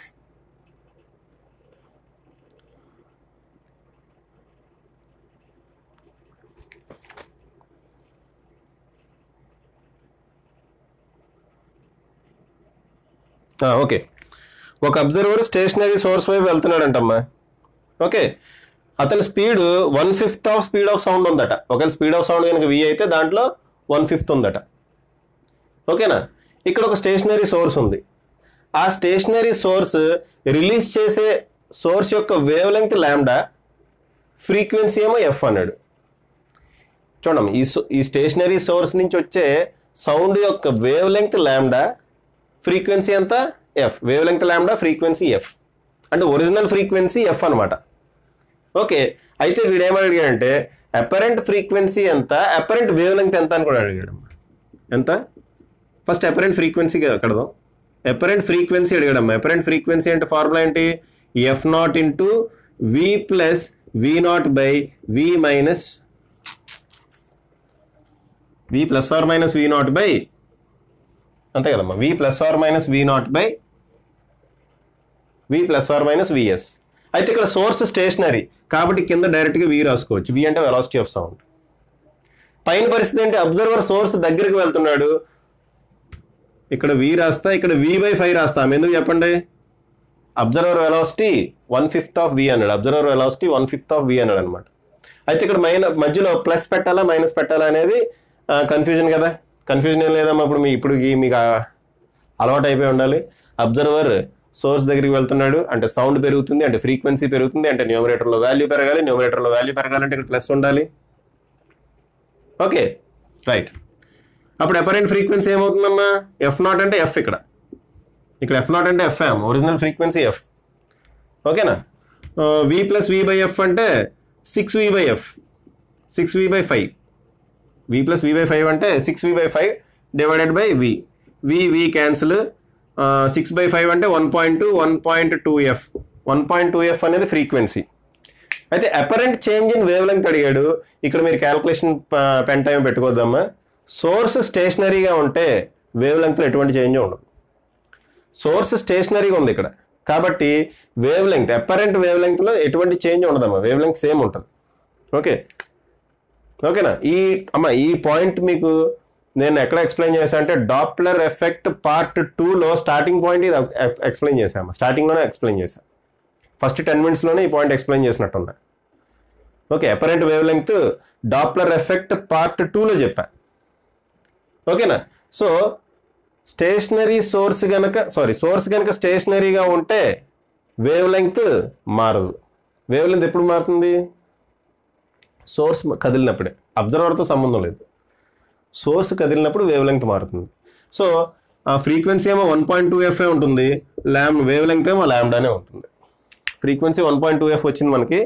ఓకే, ఒక అబ్జర్వర్ స్టేషనరీ సోర్స్ వైపు వెళ్తున్నాడంటమ్మా. ఓకే, అతని speed 1/5 of speed of sound ఉందట. ఒకవేళ స్పీడ్ ఆఫ్ సౌండ్ కనుక v అయితే దాంట్లో 1/5 ఉందట. ఓకేనా? ఇక్కడ ఒక స్టేషనరీ సోర్స్ ఉంది. ఆ స్టేషనరీ సోర్స్ రిలీజ్ చేసే సోర్స్ యొక్క వేవ్ లెంగ్త్ లాంబ్డా, ఫ్రీక్వెన్సీ ఏమో ఎఫ్ అన్నాడు. చూడమ్మా, ఈ స్టేషనరీ సోర్స్ నుంచి వచ్చే సౌండ్ యొక్క వేవ్ లెంగ్త్ లాంబ్డా, ఫ్రీక్వెన్సీ ఎంత? F. Wavelength lambda, frequency F. అంటే ఒరిజినల్ ఫ్రీక్వెన్సీ ఎఫ్ అనమాట. ఓకే, అయితే వీడు ఏమని అడిగాడంటే అపరెంట్ ఫ్రీక్వెన్సీ ఎంత, అపరెంట్ వేవ్ లెంగ్త్ ఎంత అని కూడా అడిగాడు. ఎంత? ఫస్ట్ అపరెంట్ ఫ్రీక్వెన్సీ కడదాం. అపరెంట్ ఫ్రీక్వెన్సీ అడిగాడమ్మా. అపరెంట్ ఫ్రీక్వెన్సీ అంటే ఫార్ములా ఏంటి? f0 into v plus v0 by v minus v plus are minus v0 by, అంతే కదమ్మా, v plus are minus v0 by v plus are minus vs. అయితే ఇక్కడ source stationery కాబట్టి కింద డైరెక్ట్గా v రాసుకోవచ్చు. v అంటే వెలాసిటీ ఆఫ్ సౌండ్. పైన పరిస్థితి ఏంటి? అబ్జర్వర్ సోర్స్ దగ్గరికి వెళ్తున్నాడు. ఇక్కడ v రాస్తా, ఇక్కడ v/5 రాస్తాం. ఎందుకు చెప్పండి? అబ్జర్వర్ వెలాసిటీ 1/5 ఆఫ్ v అన్నాడు. అబ్జర్వర్ వెలాసిటీ 1/5 ఆఫ్ v అన్నాడు అనమాట. అయితే ఇక్కడ మధ్యలో ప్లస్ పెట్టాలా మైనస్ పెట్టాలా అనేది కన్ఫ్యూజన్ కదా. కన్ఫ్యూజన్ ఏం లేదమ్మా. ఇప్పుడు మీకు అలవాటు అయిపోయి ఉండాలి. అబ్జర్వర్ సోర్స్ దగ్గరికి వెళ్తున్నాడు అంటే సౌండ్ పెరుగుతుంది, అంటే ఫ్రీక్వెన్సీ పెరుగుతుంది, అంటే న్యూమరేటర్లో వాల్యూ పెరగాలి. న్యూమరేటర్లో వాల్యూ పెరగాలంటే ఇక్కడ ప్లస్ ఉండాలి. Okay, right. అప్పుడు అపరెంట్ ఫ్రీక్వెన్సీ ఏమవుతుందమ్మా? f0 అంటే f. ఇక్కడ f0 అంటే f, ఒరిజినల్ ఫ్రీక్వెన్సీ f. ఓకేనా? v ప్లస్ v/f అంటే 6v/f, 6v/5. v plus v/5 అంటే 6v/5 divided by v. v cancel. 6/5 అంటే 1.2, 1.2f. 1.2f అనేది ఫ్రీక్వెన్సీ. అయితే apparent change in wave length అడిగాడు. ఇక్కడ మీరు క్యాల్కులేషన్ పెన్ టైం పెట్టుకోద్దామా. సోర్స్ స్టేషనరీగా ఉంటే వేవ్ లెంగ్త్లో ఎటువంటి చేంజ్ ఉండదు. సోర్స్ స్టేషనరీగా ఉంది ఇక్కడ కాబట్టి వేవ్ లెంగ్త్, అపరెంట్ వేవ్ లెంగ్త్లో ఎటువంటి చేంజ్ ఉండదమ్మా. వేవ్ లెంగ్త్ సేమ్ ఉంటుంది. ఓకేనా? ఈ పాయింట్ మీకు నేను ఎక్కడ ఎక్స్ప్లెయిన్ చేశాను అంటే డాప్లర్ ఎఫెక్ట్ పార్ట్ 2లో స్టార్టింగ్ పాయింట్ ఇది ఎక్స్ప్లెయిన్ చేశాము, స్టార్టింగ్లోనే ఎక్స్ప్లెయిన్ చేశాను. ఫస్ట్ 10 minutesలోనే ఈ పాయింట్ ఎక్స్ప్లెయిన్ చేసినట్టున్నా. Okay, apparent wavelength Doppler effect part 2లో చెప్పా. ఓకేనా? సో స్టేషనరీ సోర్స్ కనుక స్టేషనరీగా ఉంటే వేవ్ లెంగ్త్ మారదు. వేవ్ లెంగ్త్ ఎప్పుడు మారుతుంది? సోర్స్ కదిలినప్పుడే, అబ్జర్వర్తో సంబంధం లేదు. సోర్స్ కదిలినప్పుడు వేవ్ లెంగ్త్ మారుతుంది. సో ఆ ఫ్రీక్వెన్సీ ఏమో 1.2f ఉంటుంది, వేవ్ లెంగ్త్ ఏమో లాంబ్డానే ఉంటుంది. ఫ్రీక్వెన్సీ 1.2f వచ్చింది మనకి,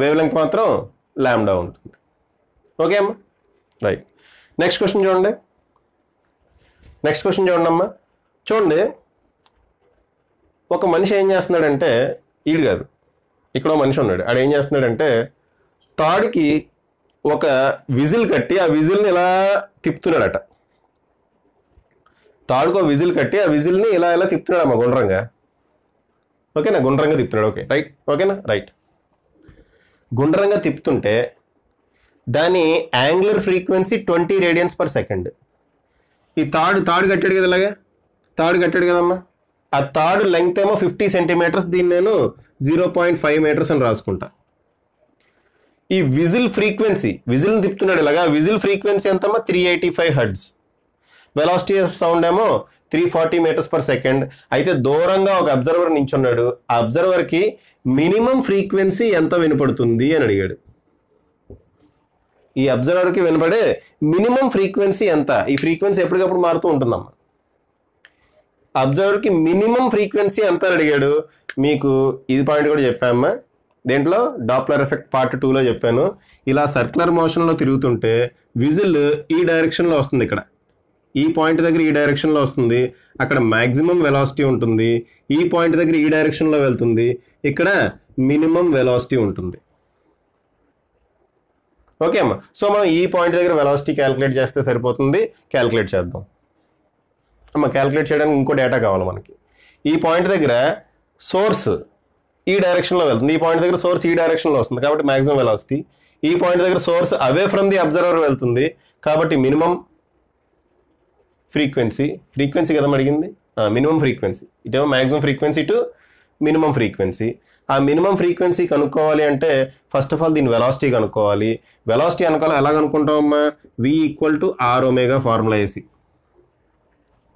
వేవ్ లెంగ్త్ మాత్రం లాంబ్డా ఉంటుంది. ఓకే అమ్మా, రైట్. నెక్స్ట్ క్వశ్చన్ చూడండి అమ్మా. చూడండి, ఒక మనిషి ఏం చేస్తున్నాడంటే, ఈడు కాదు, ఇక్కడ మనిషి ఉన్నాడు, ఆడు ఏం చేస్తున్నాడంటే తాడుకి ఒక విజిల్ కట్టి ఆ విజిల్ని ఇలా తిప్పుతున్నాడట. తాడుకు విజిల్ కట్టి ఆ విజిల్ని ఇలా తిప్పుతున్నాడు అమ్మా, గుండ్రంగా. ఓకేనా? గుండ్రంగా తిప్పుతున్నాడు. Okay, right. ఓకేనా? రైట్. గుండ్రంగా తిప్పుతుంటే దాని యాంగులర్ ఫ్రీక్వెన్సీ 20 radians/second. ఈ తాడు కట్టాడు కదా, ఇలాగే తాడు కట్టాడు కదమ్మా, ఆ తాడు లెంగ్త్ ఏమో 50 centimeters, దీన్ని నేను 0.5 meters అని రాసుకుంటా. ఈ విజిల్ని తిప్పుతున్నాడు ఇలాగా, విజిల్ ఫ్రీక్వెన్సీ ఎంతమ్మా? 385 hertz. వెలాసిటీ ఆఫ్ సౌండ్ ఏమో 340 meters/second. అయితే దూరంగా ఒక అబ్జర్వర్ నించున్నాడు, ఆ అబ్జర్వర్కి మినిమం ఫ్రీక్వెన్సీ ఎంత వినపడుతుంది అని అడిగాడు. ఈ అబ్జర్వర్కి వినపడే మినిమం ఫ్రీక్వెన్సీ ఎంత? ఈ ఫ్రీక్వెన్సీ ఎప్పటికప్పుడు మారుతూ ఉంటుందమ్మా. అబ్జర్వర్కి మినిమం ఫ్రీక్వెన్సీ ఎంత అని అడిగాడు. మీకు ఇది పాయింట్ కూడా చెప్పామ్మా, దేంట్లో డాప్లర్ ఎఫెక్ట్ పార్ట్ 2లో చెప్పాను. ఇలా సర్క్యులర్ మోషన్లో తిరుగుతుంటే విజిల్ ఈ డైరెక్షన్లో వస్తుంది, ఇక్కడ ఈ పాయింట్ దగ్గర ఈ డైరెక్షన్లో వస్తుంది, అక్కడ మ్యాక్సిమం వెలాసిటీ ఉంటుంది. ఈ పాయింట్ దగ్గర ఈ డైరెక్షన్లో వెళ్తుంది, ఇక్కడ మినిమం వెలాసిటీ ఉంటుంది. ఓకే అమ్మా, సో మనం ఈ పాయింట్ దగ్గర వెలాసిటీ క్యాలిక్యులేట్ చేస్తే సరిపోతుంది. క్యాలిక్యులేట్ చేద్దాం అమ్మ. క్యాలిక్యులేట్ చేయడానికి ఇంకో డేటా కావాలి మనకి. ఈ పాయింట్ దగ్గర సోర్స్ ఈ డైరెక్షన్లో వెళ్తుంది, ఈ పాయింట్ దగ్గర సోర్స్ ఈ డైరెక్షన్లో వస్తుంది, కాబట్టి మ్యాక్సిమం వెలాసిటీ. ఈ పాయింట్ దగ్గర source away from the observer వెళ్తుంది, కాబట్టి మినిమం ఫ్రీక్వెన్సీ కదా అడిగింది, మినిమం ఫ్రీక్వెన్సీ. ఇటేమో maximum frequency to minimum frequency. ఆ మినిమం ఫ్రీక్వెన్సీ కనుక్కోవాలి అంటే ఫస్ట్ ఆఫ్ ఆల్ దీని వెలాసిటీ కనుక్కోవాలి. వెలాసిటీ ఎలా కనుక్కుంటామమ్మా? V = r⍵ ఫార్ములా వేసి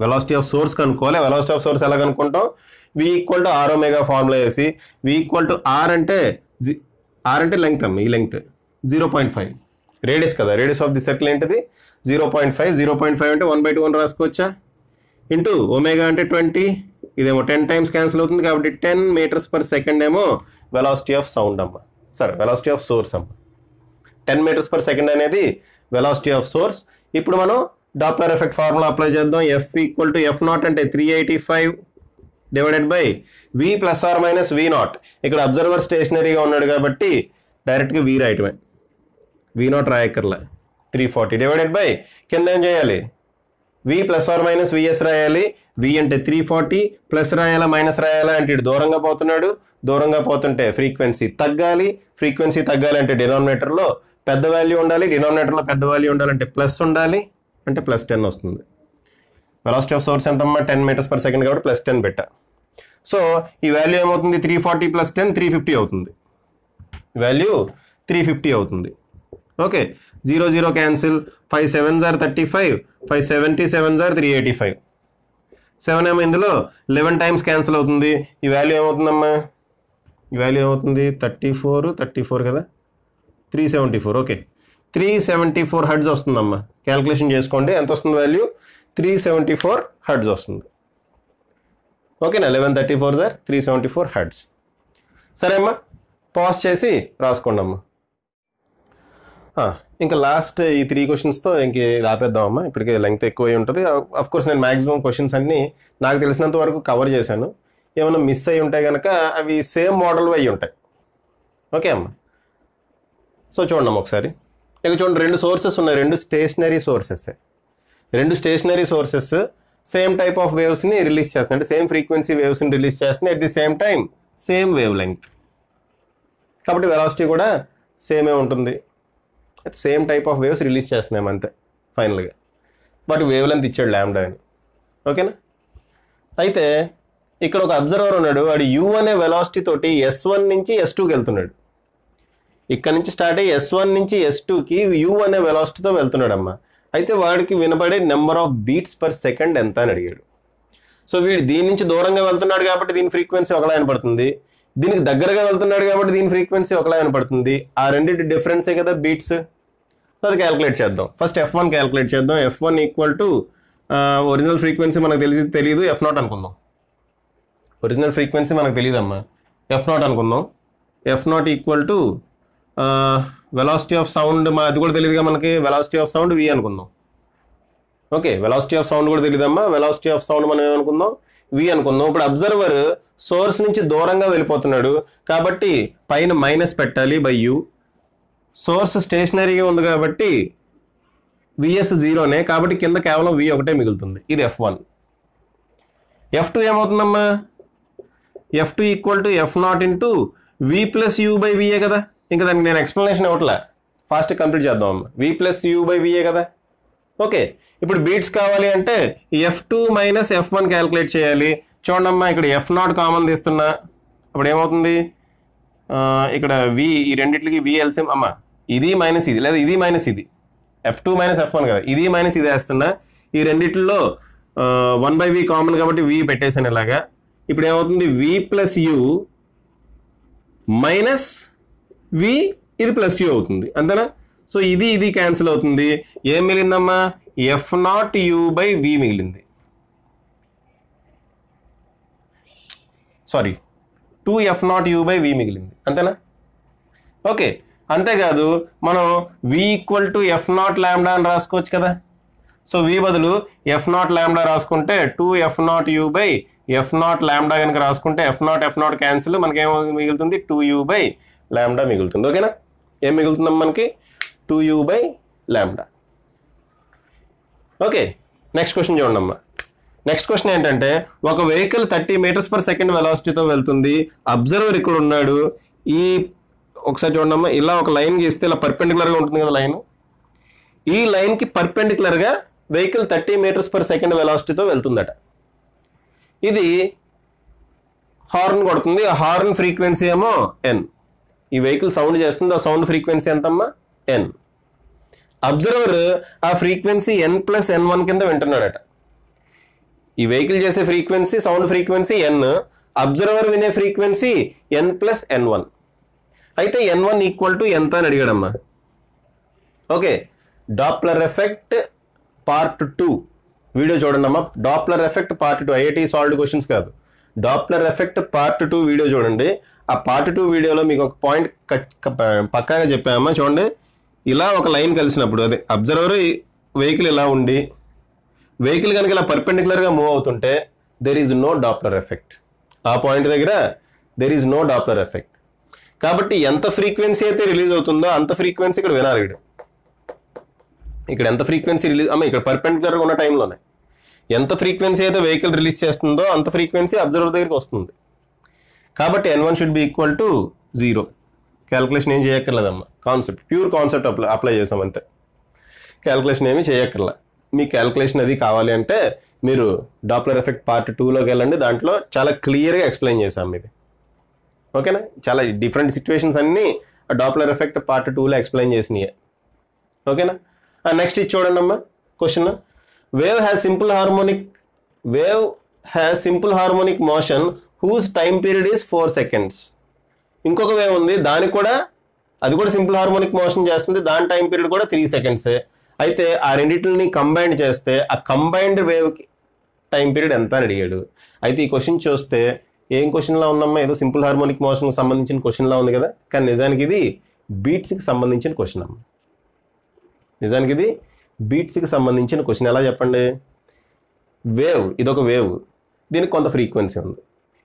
వెలాసిటీ ఆఫ్ సోర్స్ కనుక్కోవాలి. వెలాసిటీ ఆఫ్ సోర్స్ ఎలా కనుక్కుంటాం? V = r⍵ ఫార్ములా వేసి, V = r అంటే లెంగ్త్ అమ్మ, ఈ లెంగ్త్ 0.5 రేడియస్ కదా, రేడియస్ ఆఫ్ ది సర్కిల్ ఏంటిది 0.5. 0.5 అంటే 1/2 అని రాసుకోవచ్చా? ఇంటూ ఒమేగా అంటే 20, ఇదేమో 10 times క్యాన్సిల్ అవుతుంది, కాబట్టి 10 meters/second ఏమో వెలాసిటీ ఆఫ్ సౌండ్ అమ్మ, వెలాసిటీ ఆఫ్ సోర్స్ అమ్మ. 10 meters/second అనేది వెలాసిటీ ఆఫ్ సోర్స్. ఇప్పుడు మనం డాప్లర్ ఎఫెక్ట్ ఫార్ములా అప్లై చేద్దాం. F = F0 అంటే 385 / V ± V0. ఇక్కడ అబ్జర్వర్ స్టేషనరీగా ఉన్నాడు కాబట్టి డైరెక్ట్గా V రాయటమే, V0 రాయక్కర్లా. 340 / కింద ఏం చేయాలి? V ± VS రాయాలి. V అంటే 340, ప్లస్ రాయాలా మైనస్ రాయాలా అంటే ఇటు దూరంగా పోతున్నాడు, దూరంగా పోతుంటే ఫ్రీక్వెన్సీ తగ్గాలి అంటే డినామినేటర్లో పెద్ద వాల్యూ ఉండాలి, డినామినేటర్లో పెద్ద వాల్యూ ఉండాలంటే ప్లస్ ఉండాలి, అంటే +10 వస్తుంది. వెలాసిటీ ఆఫ్ సోర్స్ ఎంతమ్మా? 10 meters/second కాబట్టి +10 పెట్టా. సో ఈ వాల్యూ ఏమవుతుంది? 340 + 10 350 అవుతుంది. వాల్యూ 350 అవుతుంది. Okay, 0 0 cancel, 5 7s are 35, 5 77s are 385. 7 ఏమో ఇందులో 11 times క్యాన్సిల్ అవుతుంది. ఈ వాల్యూ ఏమవుతుందమ్మా? ఈ వాల్యూ ఏమవుతుంది? 34 కదా, 374. ఓకే, 374 hertz వస్తుందమ్మా. క్యాల్కులేషన్ చేసుకోండి ఎంత వస్తుంది వాల్యూ? 374 hertz వస్తుంది. ఓకేనా? 1134 374 hertz. సరే అమ్మా, పాజ్ చేసి రాసుకోండి అమ్మా. ఇంకా లాస్ట్ ఈ 3 questions-తో ఇంక ఆపేద్దామమ్మా, ఇప్పటికే లెంగ్త్ ఎక్కువ ఉంటుంది. అఫ్కోర్స్ నేను మ్యాక్సిమం క్వశ్చన్స్ అన్నీ నాకు తెలిసినంత వరకు కవర్ చేశాను. ఏమైనా మిస్ అయ్యి ఉంటే కనుక అవి సేమ్ మోడల్ అయ్యి ఉంటాయి. ఓకే అమ్మా, సో చూడండి ఒకసారి. ఇక చూడండి, 2 సోర్సెస్ ఉన్నాయి, 2 stationary sources. 2 stationary sources same type of వేవ్స్ని రిలీజ్ చేస్తున్నాయి, అంటే సేమ్ ఫ్రీక్వెన్సీ వేవ్స్ని రిలీజ్ చేస్తున్నాయి, at the same time same wavelength. కాబట్టి వెలాసిటీ కూడా సేమే ఉంటుంది, same type of waves release చేస్తున్నాం అంతే ఫైనల్గా. బట్ వేవ్ లెంత్ ఇచ్చాడు ల్యాండా అని. ఓకేనా? అయితే ఇక్కడ ఒక అబ్జర్వర్ ఉన్నాడు, వాడు యూ అనే వెలాసిటీ తోటి S1 నుంచి S2కి వెళ్తున్నాడు. ఇక్కడ నుంచి స్టార్ట్ అయ్యి S1 నుంచి S2కి యూ అనే వెలాసిటీతో వెళ్తున్నాడమ్మా. అయితే వాడికి వినబడే number of beats per second ఎంత అని అడిగాడు. సో వీడు దీని నుంచి దూరంగా వెళ్తున్నాడు కాబట్టి దీని ఫ్రీక్వెన్సీ ఒకలా వినపడుతుంది, దీనికి దగ్గరగా వెళ్తున్నాడు కాబట్టి దీని ఫ్రీక్వెన్సీ ఒకలా వినపడుతుంది. ఆ రెండింటి డిఫరెన్సే కదా బీట్స్. అది క్యాలిక్యులేట్ చేద్దాం. ఫస్ట్ F1 క్యాలిక్యులేట్ చేద్దాం. F1 equal to original frequency మనకు తెలియదు, F0 అనుకుందాం. ఒరిజినల్ ఫ్రీక్వెన్సీ మనకు తెలియదమ్మా, F0 అనుకుందాం. F0 equal to velocity of sound, అది కూడా తెలియదుగా మనకి, వెలాసిటీ ఆఫ్ సౌండ్ V అనుకుందాం. ఓకే, వెలాసిటీ ఆఫ్ సౌండ్ కూడా తెలియదమ్మా, వెలాసిటీ ఆఫ్ సౌండ్ మనం ఏమనుకుందాం, V అనుకుందాం. ఇప్పుడు అబ్జర్వర్ సోర్స్ నుంచి దూరంగా వెళ్ళిపోతున్నాడు కాబట్టి పైన మైనస్ పెట్టాలి బై U. సోర్స్ స్టేషనరీగా ఉంది కాబట్టి VS 0నే, కాబట్టి కింద కేవలం V ఒకటే మిగులుతుంది. ఇది F1. F2 ఏమవుతుందమ్మా, F2 equal to F0 into V plus U by VA కదా. ఇంకా దానికి నేను ఎక్స్ప్లెనేషన్ ఇవ్వట్లే, ఫాస్ట్ కంప్లీట్ చేద్దాం అమ్మా. V plus U by VA కదా. ఓకే, ఇప్పుడు బీట్స్ కావాలి అంటే F2 మైనస్ F1 క్యాలిక్యులేట్ చేయాలి. చూడమ్మా, ఇక్కడ F0 కామన్ తీస్తున్నా, అప్పుడు ఏమవుతుంది, ఇక్కడ V, ఈ రెండిట్లకి V ఎల్సిఎం అమ్మా, ఇది మైనస్ ఇది, లేదా ఇది మైనస్ ఇది, F2 మైనస్ F1 కదా, ఇది మైనస్ ఇది వేస్తున్నా. ఈ రెండిట్లో 1/V కామన్ కాబట్టి V పెట్టేసాను ఇలాగా. ఇప్పుడు ఏమవుతుంది, V plus U minus V, ఇది ప్లస్ U అవుతుంది, అంతేనా. సో ఇది క్యాన్సిల్ అవుతుంది. ఏం మిగిలిందమ్మా, F0U బై V మిగిలింది. సారీ, 2F0U బై V మిగిలింది, అంతేనా. ఓకే, అంతేకాదు మనం V ఈక్వల్ టు F0 ల్యాండా అని రాసుకోవచ్చు కదా. సో V బదులు F0 ల్యాండా రాసుకుంటే 2F0U బై F0 ల్యాండా కనుక రాసుకుంటే F0 క్యాన్సిల్, మనకి ఏమో మిగులుతుంది, 2U బై ల్యాండా మిగులుతుంది. ఓకేనా, ఏం మిగులుతుందమ్మా మనకి, 2U by lambda. Okay, next question చూడండి. నెక్స్ట్ క్వశ్చన్ ఏంటంటే, ఒక వెహికల్ 30 మీటర్స్ పర్ సెకండ్ వెలాసిటీతో వెళ్తుంది. అబ్జర్వర్ ఇక్కడ ఉన్నాడు. ఈ ఒకసారి చూడమ్మా, ఇలా ఒక లైన్ గీస్తే ఇలా పర్పెండిక్యులర్గా ఉంటుంది కదా లైన్, ఈ లైన్కి పర్పెండిక్యులర్గా వెహికల్ 30 మీటర్స్ పర్ సెకండ్ వెలాసిటీతో వెళ్తుందట. ఇది హార్న్ కొడుతుంది, ఆ హార్న్ ఫ్రీక్వెన్సీ ఏమో N. ఈ వెహికల్ సౌండ్ చేస్తుంది, ఆ సౌండ్ ఫ్రీక్వెన్సీ ఎంతమ్మా, N. అబ్జర్వర్ ఆ ఫ్రీక్వెన్సీ N+N1 కింద వింటున్నాడట. ఈ వెహికల్ చేసే frequency, sound frequency N, observer వినే ఫ్రీక్వెన్సీ N+N1. అయితే N1 ఈక్వల్ టు ఎంత అని అడిగాడమ్మా. Okay, Doppler effect part 2 video చూడండి అమ్మా. Doppler effect part 2, IIT solved questions కాదు, డాప్లర్ ఎఫెక్ట్ పార్ట్ 2 వీడియో చూడండి. ఆ పార్ట్ 2 వీడియోలో మీకు ఒక పాయింట్ పక్కాగా చెప్పామమ్మా. చూడండి, ఇలా ఒక లైన్ కలిసినప్పుడు, అదే అబ్జర్వర్ వెహికల్ ఇలా ఉండి వెహికల్ కనుక ఇలా పర్పెండిక్యులర్గా మూవ్ అవుతుంటే there is no Doppler effect. ఆ పాయింట్ దగ్గర there is no Doppler effect. కాబట్టి ఎంత ఫ్రీక్వెన్సీ అయితే రిలీజ్ అవుతుందో అంత ఫ్రీక్వెన్సీ ఇక్కడ వినాలి. ఇక్కడ ఎంత ఫ్రీక్వెన్సీ రిలీజ్ అమ్మ, ఇక్కడ పర్పెండిక్యులర్గా ఉన్న టైంలోనే ఎంత ఫ్రీక్వెన్సీ అయితే వెహికల్ రిలీజ్ చేస్తుందో అంత ఫ్రీక్వెన్సీ అబ్జర్వర్ దగ్గరికి వస్తుంది. కాబట్టి N1 should be equal to 0. Calculation ఏం చేయక్కర్లేదమ్మా, కాన్సెప్ట్, ప్యూర్ కాన్సెప్ట్ అప్లై చేసాం అంతే. క్యాలిక్యులేషన్ ఏమీ చేయక్కర్లే. మీ క్యాలిక్యులేషన్ అది కావాలి అంటే మీరు డాప్లర్ ఎఫెక్ట్ పార్ట్ 2లోకి వెళ్ళండి, దాంట్లో చాలా క్లియర్గా ఎక్స్ప్లెయిన్ చేసాం ఇది. ఓకేనా, చాలా డిఫరెంట్ సిచ్యువేషన్స్ అన్నీ ఆ డాప్లర్ ఎఫెక్ట్ పార్ట్ 2లో ఎక్స్ప్లెయిన్ చేసినాయి. ఓకేనా, నెక్స్ట్ ఇది చూడండి అమ్మా question. Wave has simple harmonic motion whose time period is 4 seconds. ఇంకొక వేవ్ ఉంది, దానికి కూడా అది కూడా సింపుల్ హార్మోనిక్ మోషన్ చేస్తుంది, దాని టైం పీరియడ్ కూడా 3 seconds. అయితే ఆ రెండింటిని కంబైండ్ చేస్తే ఆ కంబైన్డ్ వేవ్కి టైం పీరియడ్ ఎంత అని అడిగాడు. అయితే ఈ క్వశ్చన్ చూస్తే ఏం క్వశ్చన్లా ఉందమ్మా, ఏదో సింపుల్ హార్మోనిక్ మోషన్కి సంబంధించిన క్వశ్చన్లా ఉంది కదా, కానీ నిజానికి ఇది బీట్స్కి సంబంధించిన క్వశ్చన్ అమ్మ. నిజానికి ఇది బీట్స్కి సంబంధించిన క్వశ్చన్. ఎలా చెప్పండి, వేవ్, ఇదొక వేవ్, దీనికి కొంత ఫ్రీక్వెన్సీ ఉంది,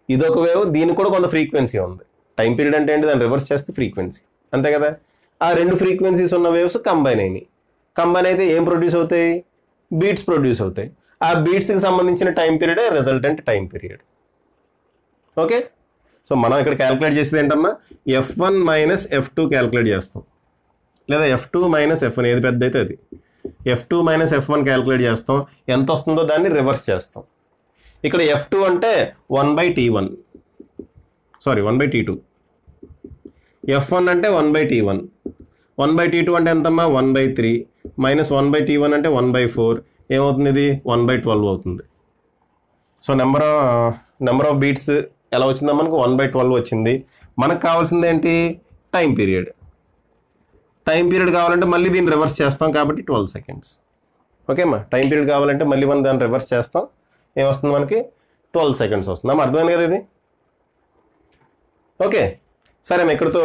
ఇదొక వేవ్, దీనికి కూడా కొంత ఫ్రీక్వెన్సీ ఉంది. టైం పీరియడ్ అంటే ఏంటి, దాన్ని రివర్స్ చేస్తే ఫ్రీక్వెన్సీ, అంతే కదా. ఆ రెండు ఫ్రీక్వెన్సీస్ ఉన్న వేవ్స్ కంబైన్ అయినాయి. కంబైన్ అయితే ఏం ప్రొడ్యూస్ అవుతాయి, బీట్స్ ప్రొడ్యూస్ అవుతాయి. ఆ బీట్స్కి సంబంధించిన time period resultant time period. Okay, so మనం ఇక్కడ క్యాలిక్యులేట్ చేసేది ఏంటమ్మా, F1 మైనస్ F2 క్యాలిక్యులేట్ చేస్తాం, లేదా F2 మైనస్ F1 ఏది పెద్ద అయితే అది. F2 మైనస్ F1 క్యాలిక్యులేట్ చేస్తాం, ఎంత వస్తుందో దాన్ని రివర్స్ చేస్తాం. ఇక్కడ F2 అంటే 1/T1, సారీ 1/T2, F1 అంటే 1/T1, 1/T2 అంటే ఎంతమ్మా 1/3 మైనస్ 1/T1 అంటే 1/4, ఏమవుతుంది ఇది 1/12 అవుతుంది. సో నెంబర్ ఆఫ్ బీట్స్ ఎలా వచ్చిందా మనకు 1/12 వచ్చింది. మనకు కావాల్సింది ఏంటి టైం పీరియడ్. టైం పీరియడ్ కావాలంటే మళ్ళీ దీన్ని రివర్స్ చేస్తాం కాబట్టి 12 సెకండ్స్. ఓకే అమ్మా, టైం పీరియడ్ కావాలంటే మళ్ళీ మనం దాన్ని రివర్స్ చేస్తాం, ఏమొస్తుంది మనకి 12 సెకండ్స్ వస్తుంది. అమ్మ అర్థమైంది కదా ఇది? ఓకే సరే అమ్మ, ఇక్కడితో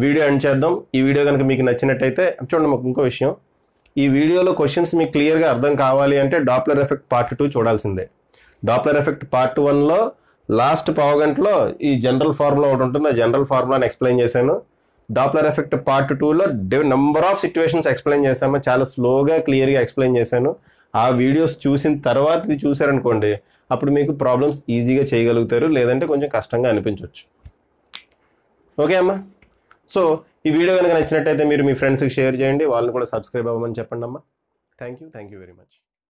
వీడియో ఎండ్ చేద్దాం. ఈ వీడియో కనుక మీకు నచ్చినట్టయితే చూడండి, మాకు ఇంకో విషయం, ఈ వీడియోలో క్వశ్చన్స్ మీకు క్లియర్గా అర్థం కావాలి అంటే డాప్లర్ ఎఫెక్ట్ పార్ట్ 2 చూడాల్సిందే. డాప్లర్ ఎఫెక్ట్ పార్ట్ 1లో లాస్ట్ పావుగంటలో ఈ జనరల్ ఫార్ములా ఒకటి ఉంటుంది, ఆ జనరల్ ఫార్ములాని ఎక్స్ప్లెయిన్ చేశాను. డాప్లర్ ఎఫెక్ట్ పార్ట్ 2లో నెంబర్ ఆఫ్ సిచ్యువేషన్స్ ఎక్స్ప్లెయిన్ చేశాము, చాలా స్లోగా క్లియర్గా ఎక్స్ప్లెయిన్ చేశాను. ఆ వీడియోస్ చూసిన తర్వాత ఇది చూసారనుకోండి, అప్పుడు మీకు ప్రాబ్లమ్స్ ఈజీగా చేయగలుగుతారు, లేదంటే కొంచెం కష్టంగా అనిపించవచ్చు. ఓకే అమ్మా, సో ఈ వీడియో కనుక నచ్చినట్టయితే మీరు మీ ఫ్రెండ్స్కి షేర్ చేయండి, వాళ్ళని కూడా సబ్స్క్రైబ్ అవ్వమని చెప్పండి అమ్మా. Thank you very much.